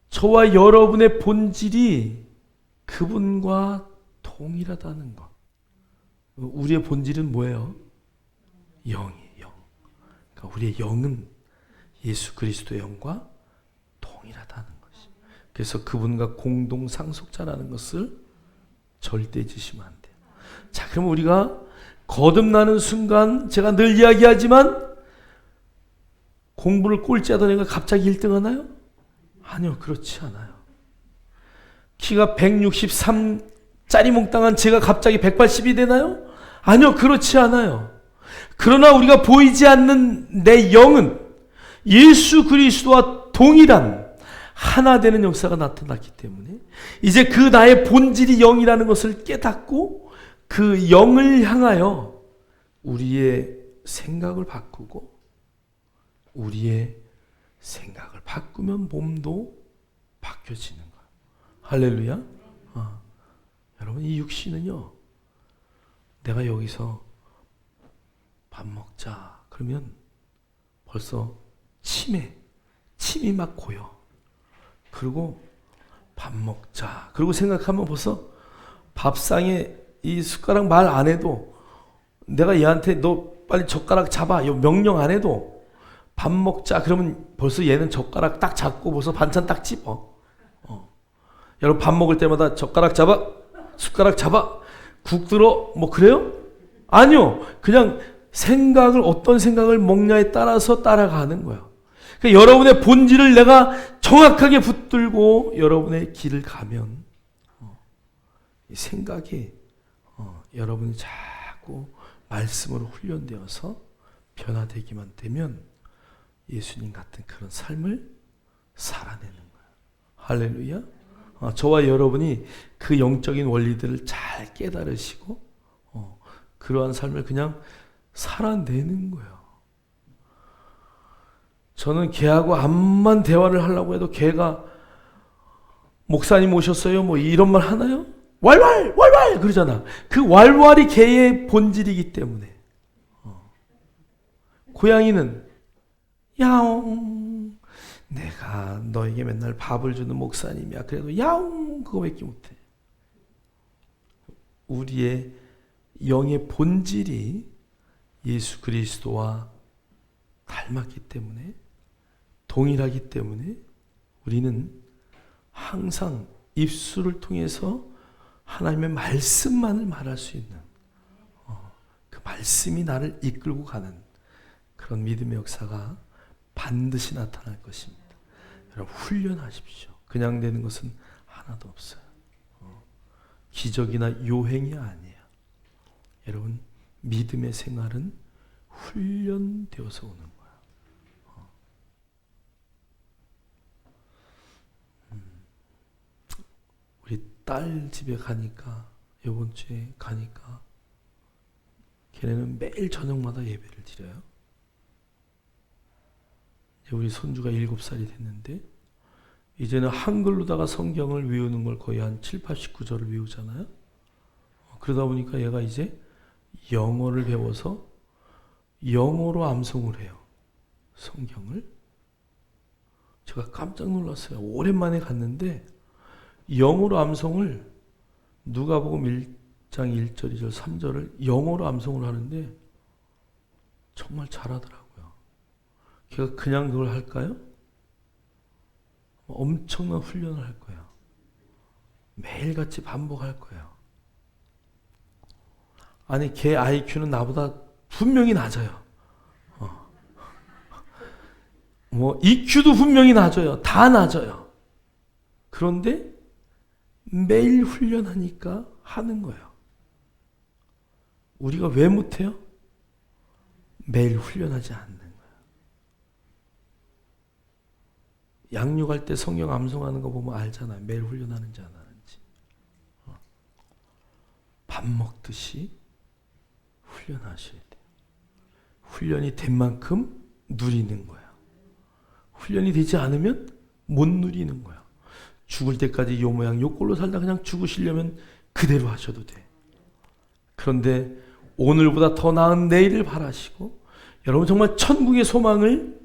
저와 여러분의 본질이 그분과 동일하다는 것. 우리의 본질은 뭐예요? 영이에요. 영. 그러니까 우리의 영은 예수 그리스도의 영과 동일하다는 것이. 그래서 그분과 공동 상속자라는 것을 절대 잊으시면 안 돼요. 자, 그럼 우리가 거듭나는 순간 제가 늘 이야기하지만 공부를 꼴찌하던 애가 갑자기 1등 하나요? 아니요, 그렇지 않아요. 키가 163짜리 몽땅한 제가 갑자기 180이 되나요? 아니요, 그렇지 않아요. 그러나 우리가 보이지 않는 내 영은 예수 그리스도와 동일한 하나 되는 역사가 나타났기 때문에 이제 그 나의 본질이 영이라는 것을 깨닫고 그 영을 향하여 우리의 생각을 바꾸고 우리의 생각을 바꾸면 몸도 바뀌어지는 거예요. 할렐루야. 여러분 이 육신은요, 내가 여기서 침이 막 고여. 그리고 밥 먹자. 그리고 생각하면 벌써 밥상에 이 숟가락 말 안 해도 내가 얘한테 너 빨리 젓가락 잡아. 이 명령 안 해도 밥 먹자. 그러면 벌써 얘는 젓가락 딱 잡고 벌써 반찬 딱 집어. 여러분 밥 먹을 때마다 젓가락 잡아. 숟가락 잡아. 국 들어. 뭐 그래요? 아니요. 그냥 어떤 생각을 먹냐에 따라서 따라가는 거예요. 그러니까 여러분의 본질을 내가 정확하게 붙들고 여러분의 길을 가면 이 생각이 여러분이 자꾸 말씀으로 훈련되어서 변화되기만 되면 예수님 같은 그런 삶을 살아내는 거예요. 할렐루야. 저와 여러분이 그 영적인 원리들을 잘 깨달으시고 그러한 삶을 그냥 살아내는 거예요. 저는 걔하고 암만 대화를 하려고 해도 걔가 목사님 오셨어요? 뭐 이런 말 하나요? 왈왈 왈왈 그러잖아. 그 왈왈이 걔의 본질이기 때문에. 고양이는 야옹 내가 너에게 맨날 밥을 주는 목사님이야. 그래도 야옹 그거밖에 못해. 우리의 영의 본질이 예수 그리스도와 닮았기 때문에 동일하기 때문에 우리는 항상 입술을 통해서 하나님의 말씀만을 말할 수 있는 그 말씀이 나를 이끌고 가는 그런 믿음의 역사가 반드시 나타날 것입니다. 여러분 훈련하십시오. 그냥 되는 것은 하나도 없어요. 기적이나 요행이 아니에요. 여러분 믿음의 생활은 훈련되어서 오는 거예요. 우리 딸 집에 가니까 이번 주에 가니까 걔네는 매일 저녁마다 예배를 드려요. 우리 손주가 7살이 됐는데 이제는 한글로다가 성경을 외우는 걸 거의 한 7, 80구절을 외우잖아요. 그러다 보니까 얘가 이제 영어를 배워서 영어로 암송을 해요. 성경을. 제가 깜짝 놀랐어요. 오랜만에 갔는데 영어로 암송을 누가복음 1장 1절, 2절, 3절을 영어로 암송을 하는데 정말 잘하더라고요. 걔가 그냥 그걸 할까요? 엄청난 훈련을 할 거예요. 매일같이 반복할 거예요. 아니 걔 IQ는 나보다 분명히 낮아요. 뭐 EQ도 분명히 낮아요. 다 낮아요. 그런데 매일 훈련하니까 하는 거예요. 우리가 왜 못해요? 매일 훈련하지 않는 거예요. 양육할 때 성경 암송하는 거 보면 알잖아요. 매일 훈련하는지 안 하는지. 밥 먹듯이 훈련하셔야 돼요. 훈련이 된 만큼 누리는 거예요. 훈련이 되지 않으면 못 누리는 거예요. 죽을 때까지 요 모양 요 꼴로 살다 그냥 죽으시려면 그대로 하셔도 돼. 그런데 오늘보다 더 나은 내일을 바라시고 여러분 정말 천국의 소망을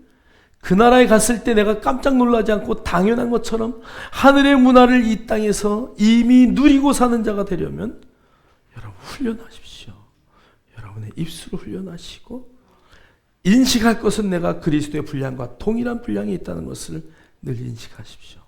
그 나라에 갔을 때 내가 깜짝 놀라지 않고 당연한 것처럼 하늘의 문화를 이 땅에서 이미 누리고 사는 자가 되려면 여러분 훈련하십시오. 여러분의 입술을 훈련하시고 인식할 것은 내가 그리스도의 분량과 동일한 분량이 있다는 것을 늘 인식하십시오.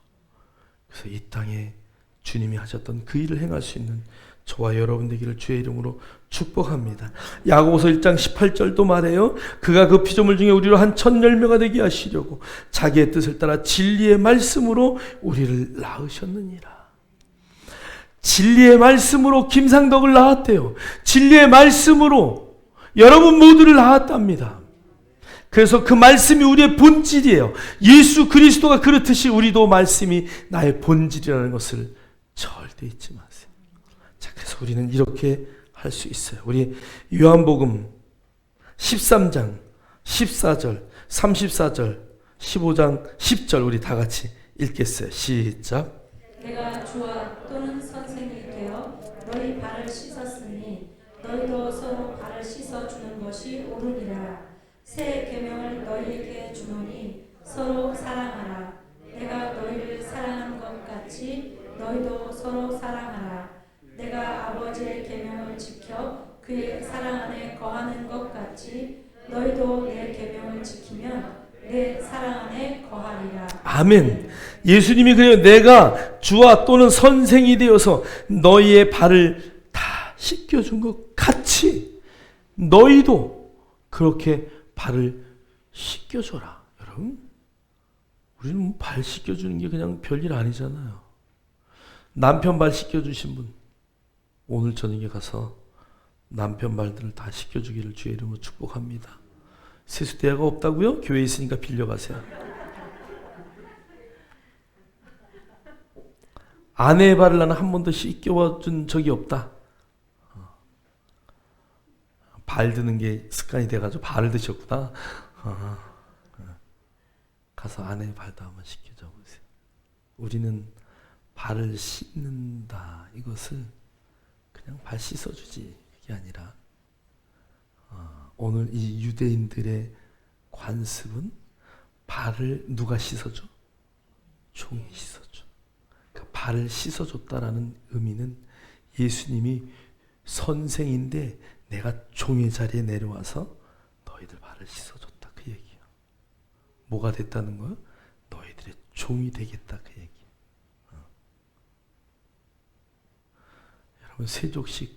그래서 이 땅에 주님이 하셨던 그 일을 행할 수 있는 저와 여러분 되기를 주의 이름으로 축복합니다. 야고보서 1장 18절도 말해요. 그가 그 피조물 중에 우리로 한 1010명가 되게 하시려고 자기의 뜻을 따라 진리의 말씀으로 우리를 낳으셨느니라. 진리의 말씀으로 김상덕을 낳았대요. 진리의 말씀으로 여러분 모두를 낳았답니다. 그래서 그 말씀이 우리의 본질이에요. 예수 그리스도가 그렇듯이 우리도 말씀이 나의 본질이라는 것을 절대 잊지 마세요. 자, 그래서 우리는 이렇게 할 수 있어요. 우리 요한복음 13장 14절 34절 15장 10절 우리 다 같이 읽겠어요. 시작. 내가 주와 또는 선생이 되어 너희 발을 씻었으니 너희도 서로 발을 씻어 주는 것이 옳으니라. 새 계명을 너희에게 주노니 서로 사랑하라. 내가 너희를 사랑한 것 같이 너희도 서로 사랑하라. 내가 아버지의 계명을 지켜 그의 사랑 안에 거하는 것 같이 너희도 내 계명을 지키면 내 사랑 안에 거하리라. 아멘. 예수님이 그래요. 내가 주와 또는 선생이 되어서 너희의 발을 다 씻겨준 것 같이 너희도 그렇게 발을 씻겨줘라. 여러분, 우리는 발 씻겨주는 게 그냥 별일 아니잖아요. 남편 발 씻겨주신 분, 오늘 저녁에 가서 남편 발들을 다 씻겨주기를 주의 이름으로 축복합니다. 세수대야가 없다고요? 교회에 있으니까 빌려가세요. 아내의 발을 나는 한 번도 씻겨준 적이 없다. 발 드는 게 습관이 돼가지고 발을 드셨구나. 가서 아내의 발도 한번 씻겨줘 보세요. 우리는 발을 씻는다. 이것을 그냥 발 씻어주지. 그게 아니라 오늘 이 유대인들의 관습은 발을 누가 씻어줘? 종이 씻어줘. 그러니까 발을 씻어줬다라는 의미는 예수님이 선생인데 내가 종의 자리에 내려와서 너희들 발을 씻어줬다. 그 얘기예요. 뭐가 됐다는 거야? 너희들의 종이 되겠다. 그 얘기예요. 여러분 세족식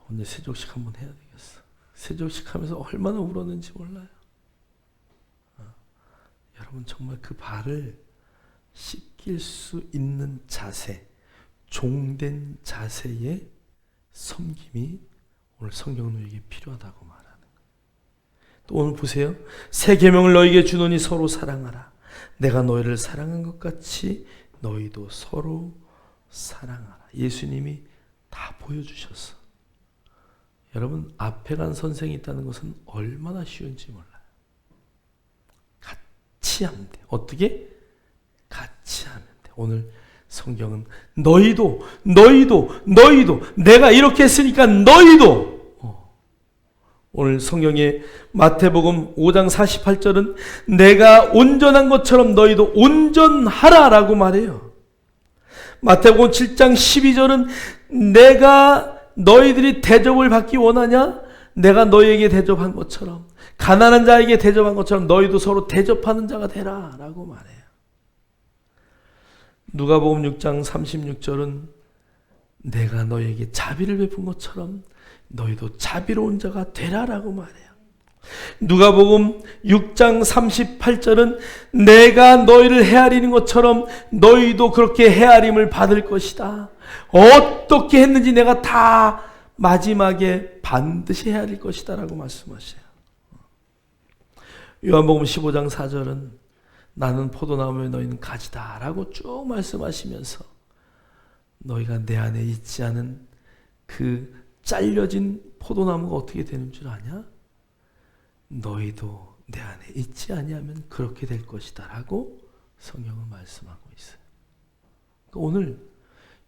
오늘 세족식 한번 해야 되겠어. 세족식 하면서 얼마나 울었는지 몰라요. 여러분 정말 그 발을 씻길 수 있는 자세, 종된 자세의 섬김이 오늘 성경은 우리에게 필요하다고 말하는 거예요. 또 오늘 보세요. 새 계명을 너희에게 주노니 서로 사랑하라. 내가 너희를 사랑한 것 같이 너희도 서로 사랑하라. 예수님이 다 보여주셨어. 여러분 앞에 간 선생이 있다는 것은 얼마나 쉬운지 몰라요. 같이 하면 돼. 어떻게? 같이 하면 돼. 오늘 성경은 너희도 내가 이렇게 했으니까 너희도 오늘 성경의 마태복음 5장 48절은 내가 온전한 것처럼 너희도 온전하라라고 말해요. 마태복음 7장 12절은 내가 너희들이 대접을 받기 원하냐? 내가 너희에게 대접한 것처럼 가난한 자에게 대접한 것처럼 너희도 서로 대접하는 자가 되라 라고 말해요. 누가복음 6장 36절은 내가 너희에게 자비를 베푼 것처럼 너희도 자비로운 자가 되라라고 말해요. 누가복음 6장 38절은 내가 너희를 헤아리는 것처럼 너희도 그렇게 헤아림을 받을 것이다. 어떻게 했는지 내가 다 마지막에 반드시 헤아릴 것이다 라고 말씀하셔요. 요한복음 15장 4절은 나는 포도나무에 너희는 가지다 라고 쭉 말씀하시면서 너희가 내 안에 있지 않은 그 잘려진 포도나무가 어떻게 되는 줄 아냐? 너희도 내 안에 있지 아니하면 그렇게 될 것이다 라고 성경은 말씀하고 있어요. 그러니까 오늘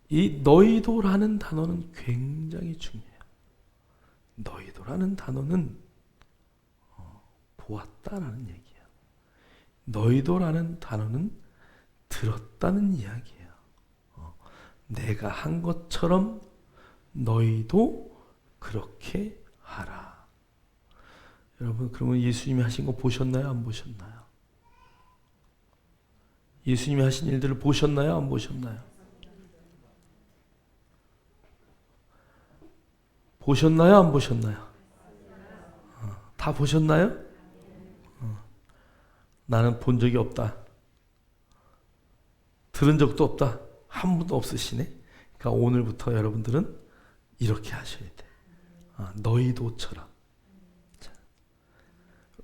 이 너희도라는 단어는 굉장히 중요해요. 너희도라는 단어는 보았다라는 얘기예요. 너희도라는 단어는 들었다는 이야기예요. 내가 한 것처럼 너희도 그렇게 하라. 여러분 그러면 예수님이 하신 거 보셨나요? 안 보셨나요? 예수님이 하신 일들을 보셨나요? 안 보셨나요? 보셨나요? 안 보셨나요? 다 보셨나요? 나는 본 적이 없다. 들은 적도 없다. 한 번도 없으시네. 그러니까 오늘부터 여러분들은 이렇게 하셔야 돼. 너희도처럼. 자,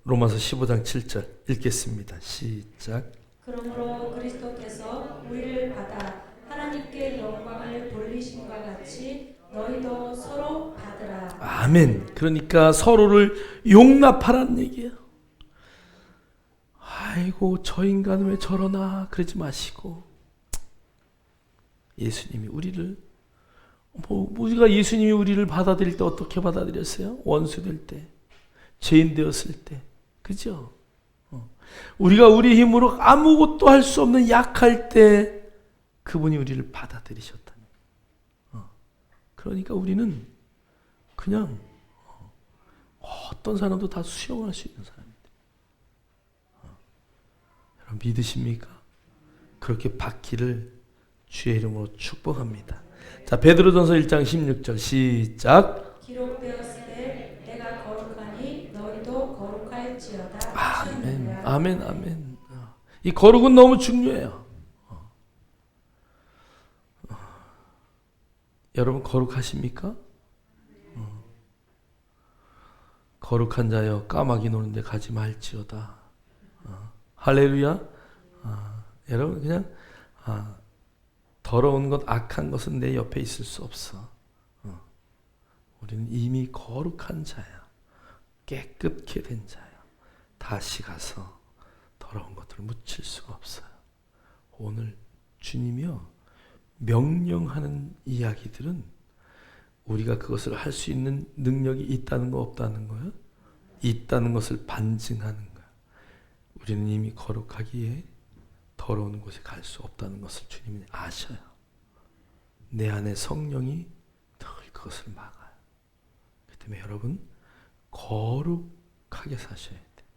로마서 15장 7절 읽겠습니다. 시작. 그러므로 그리스도께서 우리를 받아 하나님께 영광을 돌리심과 같이 너희도 서로 받으라. 아멘. 그러니까 서로를 용납하라는 얘기예요. 아이고 저 인간은 왜 저러나 그러지 마시고 예수님이 우리를 우리가 예수님이 우리를 받아들일 때 어떻게 받아들였어요? 원수 될 때, 죄인 되었을 때, 그죠? 우리가 우리 힘으로 아무것도 할 수 없는 약할 때 그분이 우리를 받아들이셨다니. 그러니까 우리는 그냥 어떤 사람도 다 수용할 수 있는 사람입니다. 여러분 믿으십니까? 그렇게 받기를 주의 이름으로 축복합니다. 자, 베드로전서 1장 16절 시작. 기록되었을 때 내가 거룩하니 너희도 거룩할지어다. 아멘, 아멘, 아멘. 이 거룩은 너무 중요해요. 여러분 거룩하십니까? 거룩한 자여 까마귀 노는 데 가지 말지어다. 할렐루야. 여러분 그냥 더러운 것 악한 것은 내 옆에 있을 수 없어. 우리는 이미 거룩한 자야. 깨끗게 된 자야. 다시 가서 더러운 것들을 묻힐 수가 없어요. 오늘 주님이요 명령하는 이야기들은 우리가 그것을 할 수 있는 능력이 있다는 거 없다는 거예요? 있다는 것을 반증하는 거예요. 우리는 이미 거룩하기에 더러운 곳에 갈 수 없다는 것을 주님이 아셔요. 내 안에 성령이 늘 그것을 막아요. 그 때문에 여러분 거룩하게 사셔야 돼요.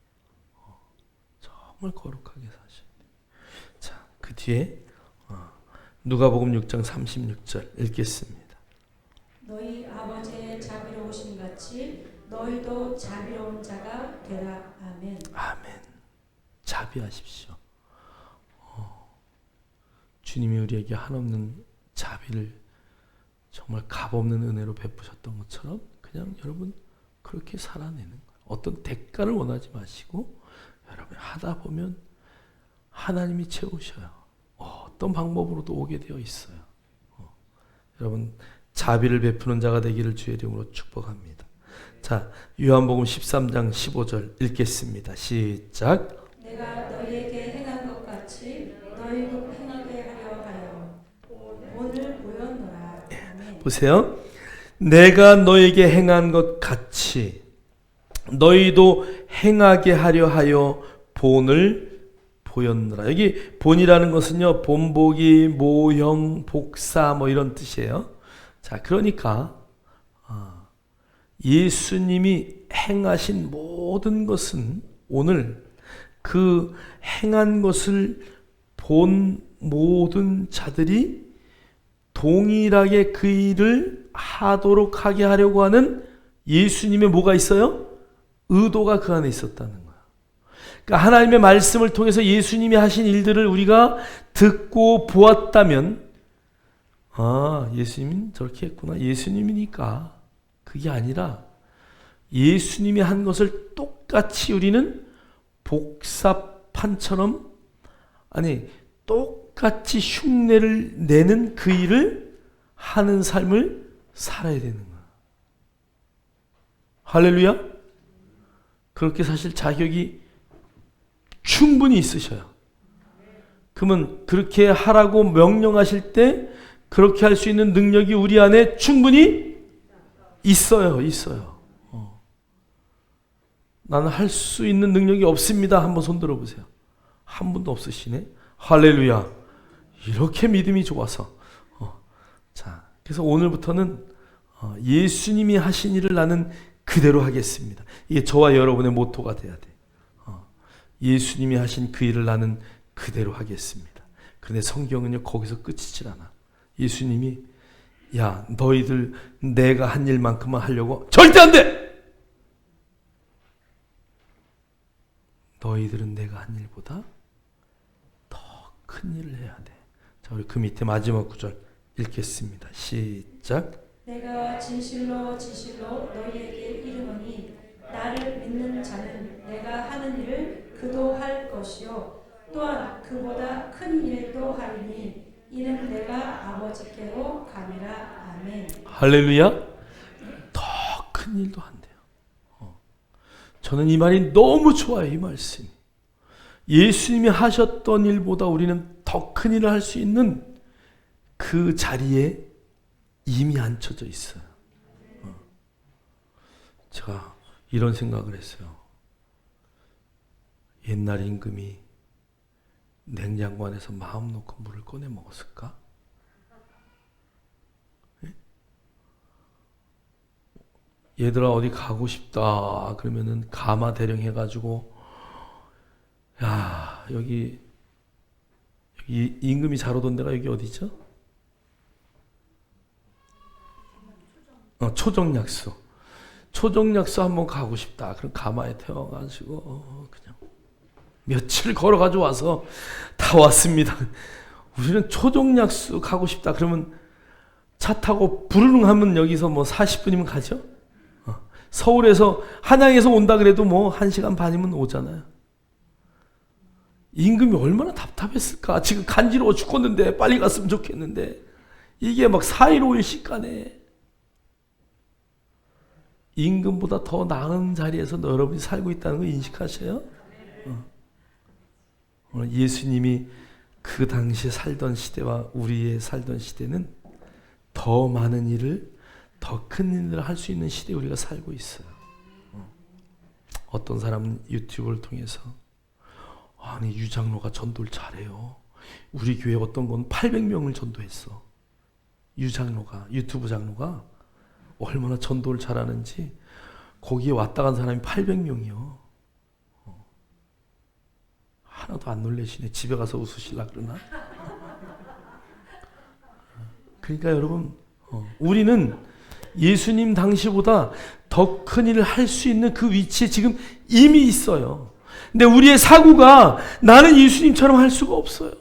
정말 거룩하게 사셔야 돼요. 자, 그 뒤에 누가복음 6장 36절 읽겠습니다. 너희 아버지의 자비로우심 같이 너희도 자비로운 자가 되라. 아멘. 아멘. 자비하십시오. 주님이 우리에게 한없는 자비를 정말 값없는 은혜로 베푸셨던 것처럼 그냥 여러분 그렇게 살아내는 거예요. 어떤 대가를 원하지 마시고 여러분 하다 보면 하나님이 채우셔요. 어떤 방법으로도 오게 되어 있어요. 여러분 자비를 베푸는 자가 되기를 주의 이름으로 축복합니다. 자, 요한복음 13장 15절 읽겠습니다. 시작. 내가 너희에게 행한 것 같이 너희도 행하게 하려 하여 오늘 보였노라. 아멘. 보세요. 내가 너에게 행한 것 같이 너희도 행하게 하려 하여 본을 보였노라. 여기 본이라는 것은요 본보기, 모형, 복사 뭐 이런 뜻이에요. 자, 그러니까 예수님이 행하신 모든 것은 오늘 그 행한 것을 본 모든 자들이 동일하게 그 일을 하도록 하게 하려고 하는 예수님의 뭐가 있어요? 의도가 그 안에 있었다는 거예요. 그러니까 하나님의 말씀을 통해서 예수님이 하신 일들을 우리가 듣고 보았다면 예수님은 저렇게 했구나. 예수님이니까. 그게 아니라 예수님이 한 것을 똑같이 우리는 복사판처럼 똑같이 흉내를 내는 그 일을 하는 삶을 살아야 되는 거야. 할렐루야. 그렇게 사실 자격이 충분히 있으셔요. 그러면 그렇게 하라고 명령하실 때 그렇게 할 수 있는 능력이 우리 안에 충분히 있어요. 나는 할 수 있는 능력이 없습니다. 한번 손 들어보세요. 한 분도 없으시네. 할렐루야. 이렇게 믿음이 좋아서. 자, 그래서 오늘부터는 예수님이 하신 일을 나는 그대로 하겠습니다. 이게 저와 여러분의 모토가 돼야 돼. 예수님이 하신 그 일을 나는 그대로 하겠습니다. 그런데 성경은요 거기서 끝이질 않아. 예수님이 야 너희들 내가 한 일만큼만 하려고 절대 안 돼. 너희들은 내가 한 일보다 더 큰 일을 해야 돼. 자, 우리 그 밑에 마지막 구절 읽겠습니다. 시작. 내가 진실로 너희에게 이르노니 나를 믿는 자는 내가 하는 일을 그도 할 것이요 또한 그보다 큰 일도 하리니 이는 내가 아버지께로 가니라. 아멘. 할렐루야. 더 큰 일도 한대요. 저는 이 말이 너무 좋아요. 이 말씀이. 예수님이 하셨던 일보다 우리는 더 큰 일을 할 수 있는 그 자리에 이미 앉혀져 있어요. 제가 이런 생각을 했어요. 옛날 임금이 냉장고 안에서 마음 놓고 물을 꺼내 먹었을까? 얘들아 어디 가고 싶다 그러면은 가마 대령 해가지고 야 여기 임금이 잘 오던 데가 여기 어디죠? 초정약수. 초정약수 한번 가고 싶다. 그럼 가마에 태워가지고 그냥 며칠 걸어가지고 와서 다 왔습니다. 우리는 초정약수 가고 싶다. 그러면 차 타고 부르릉 하면 여기서 뭐 40분이면 가죠? 서울에서 한양에서 온다 그래도 뭐 1시간 반이면 오잖아요. 임금이 얼마나 답답했을까. 지금 간지러워 죽겠는데 빨리 갔으면 좋겠는데 이게 막 4일 5일씩 가네. 임금보다 더 나은 자리에서 여러분이 살고 있다는 거 인식하셔요? 오늘 예수님이 그 당시에 살던 시대와 우리의 살던 시대는 더 많은 일을, 더 큰 일을 할 수 있는 시대에 우리가 살고 있어요. 어떤 사람은 유튜브를 통해서 아니 유장로가 전도를 잘해요. 우리 교회 어떤 건 800명을 전도했어. 유장로가, 유튜브 장로가 얼마나 전도를 잘하는지 거기에 왔다 간 사람이 800명이요. 하나도 안 놀라시네. 집에 가서 웃으시려고 그러나? 그러니까 여러분 우리는 예수님 당시보다 더 큰 일을 할 수 있는 그 위치에 지금 이미 있어요. 근데 우리의 사고가 나는 예수님처럼 할 수가 없어요.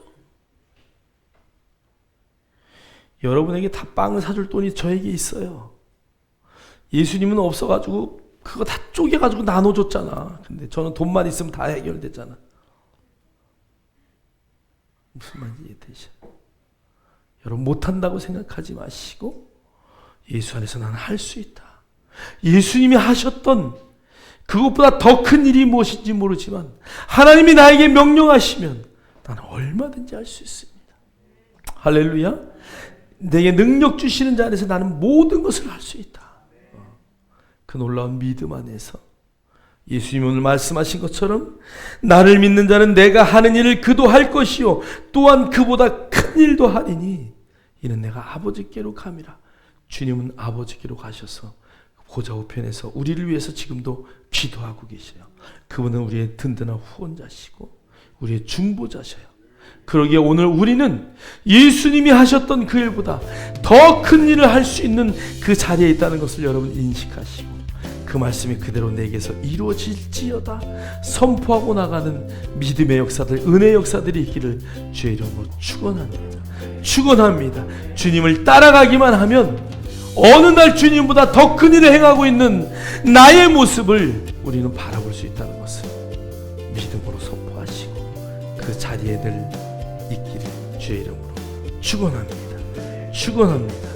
여러분에게 다 빵을 사줄 돈이 저에게 있어요. 예수님은 없어가지고 그거 다 쪼개가지고 나눠줬잖아. 근데 저는 돈만 있으면 다 해결되잖아. 무슨 말인지 이해되시죠? 여러분 못한다고 생각하지 마시고 예수 안에서 나는 할 수 있다. 예수님이 하셨던 그것보다 더 큰 일이 무엇인지 모르지만 하나님이 나에게 명령하시면 나는 얼마든지 할 수 있습니다. 할렐루야. 내게 능력 주시는 자 안에서 나는 모든 것을 할 수 있다. 그 놀라운 믿음 안에서 예수님이 오늘 말씀하신 것처럼 나를 믿는 자는 내가 하는 일을 그도 할 것이요 또한 그보다 큰 일도 하리니 이는 내가 아버지께로 감이라. 주님은 아버지께로 가셔서 보좌 우편에서 우리를 위해서 지금도 기도하고 계세요. 그분은 우리의 든든한 후원자시고 우리의 중보자셔요. 그러기에 오늘 우리는 예수님이 하셨던 그 일보다 더 큰 일을 할 수 있는 그 자리에 있다는 것을 여러분 인식하시고 그 말씀이 그대로 내게서 이루어질지어다 선포하고 나가는 믿음의 역사들, 은혜의 역사들이 있기를 주의 이름으로 축원합니다. 축원합니다. 주님을 따라가기만 하면 어느 날 주님보다 더 큰 일을 행하고 있는 나의 모습을 우리는 바라볼 수 있다는 것을 믿음으로 선포하시고 그 자리에 늘 있기를 주의 이름으로 축원합니다. 축원합니다.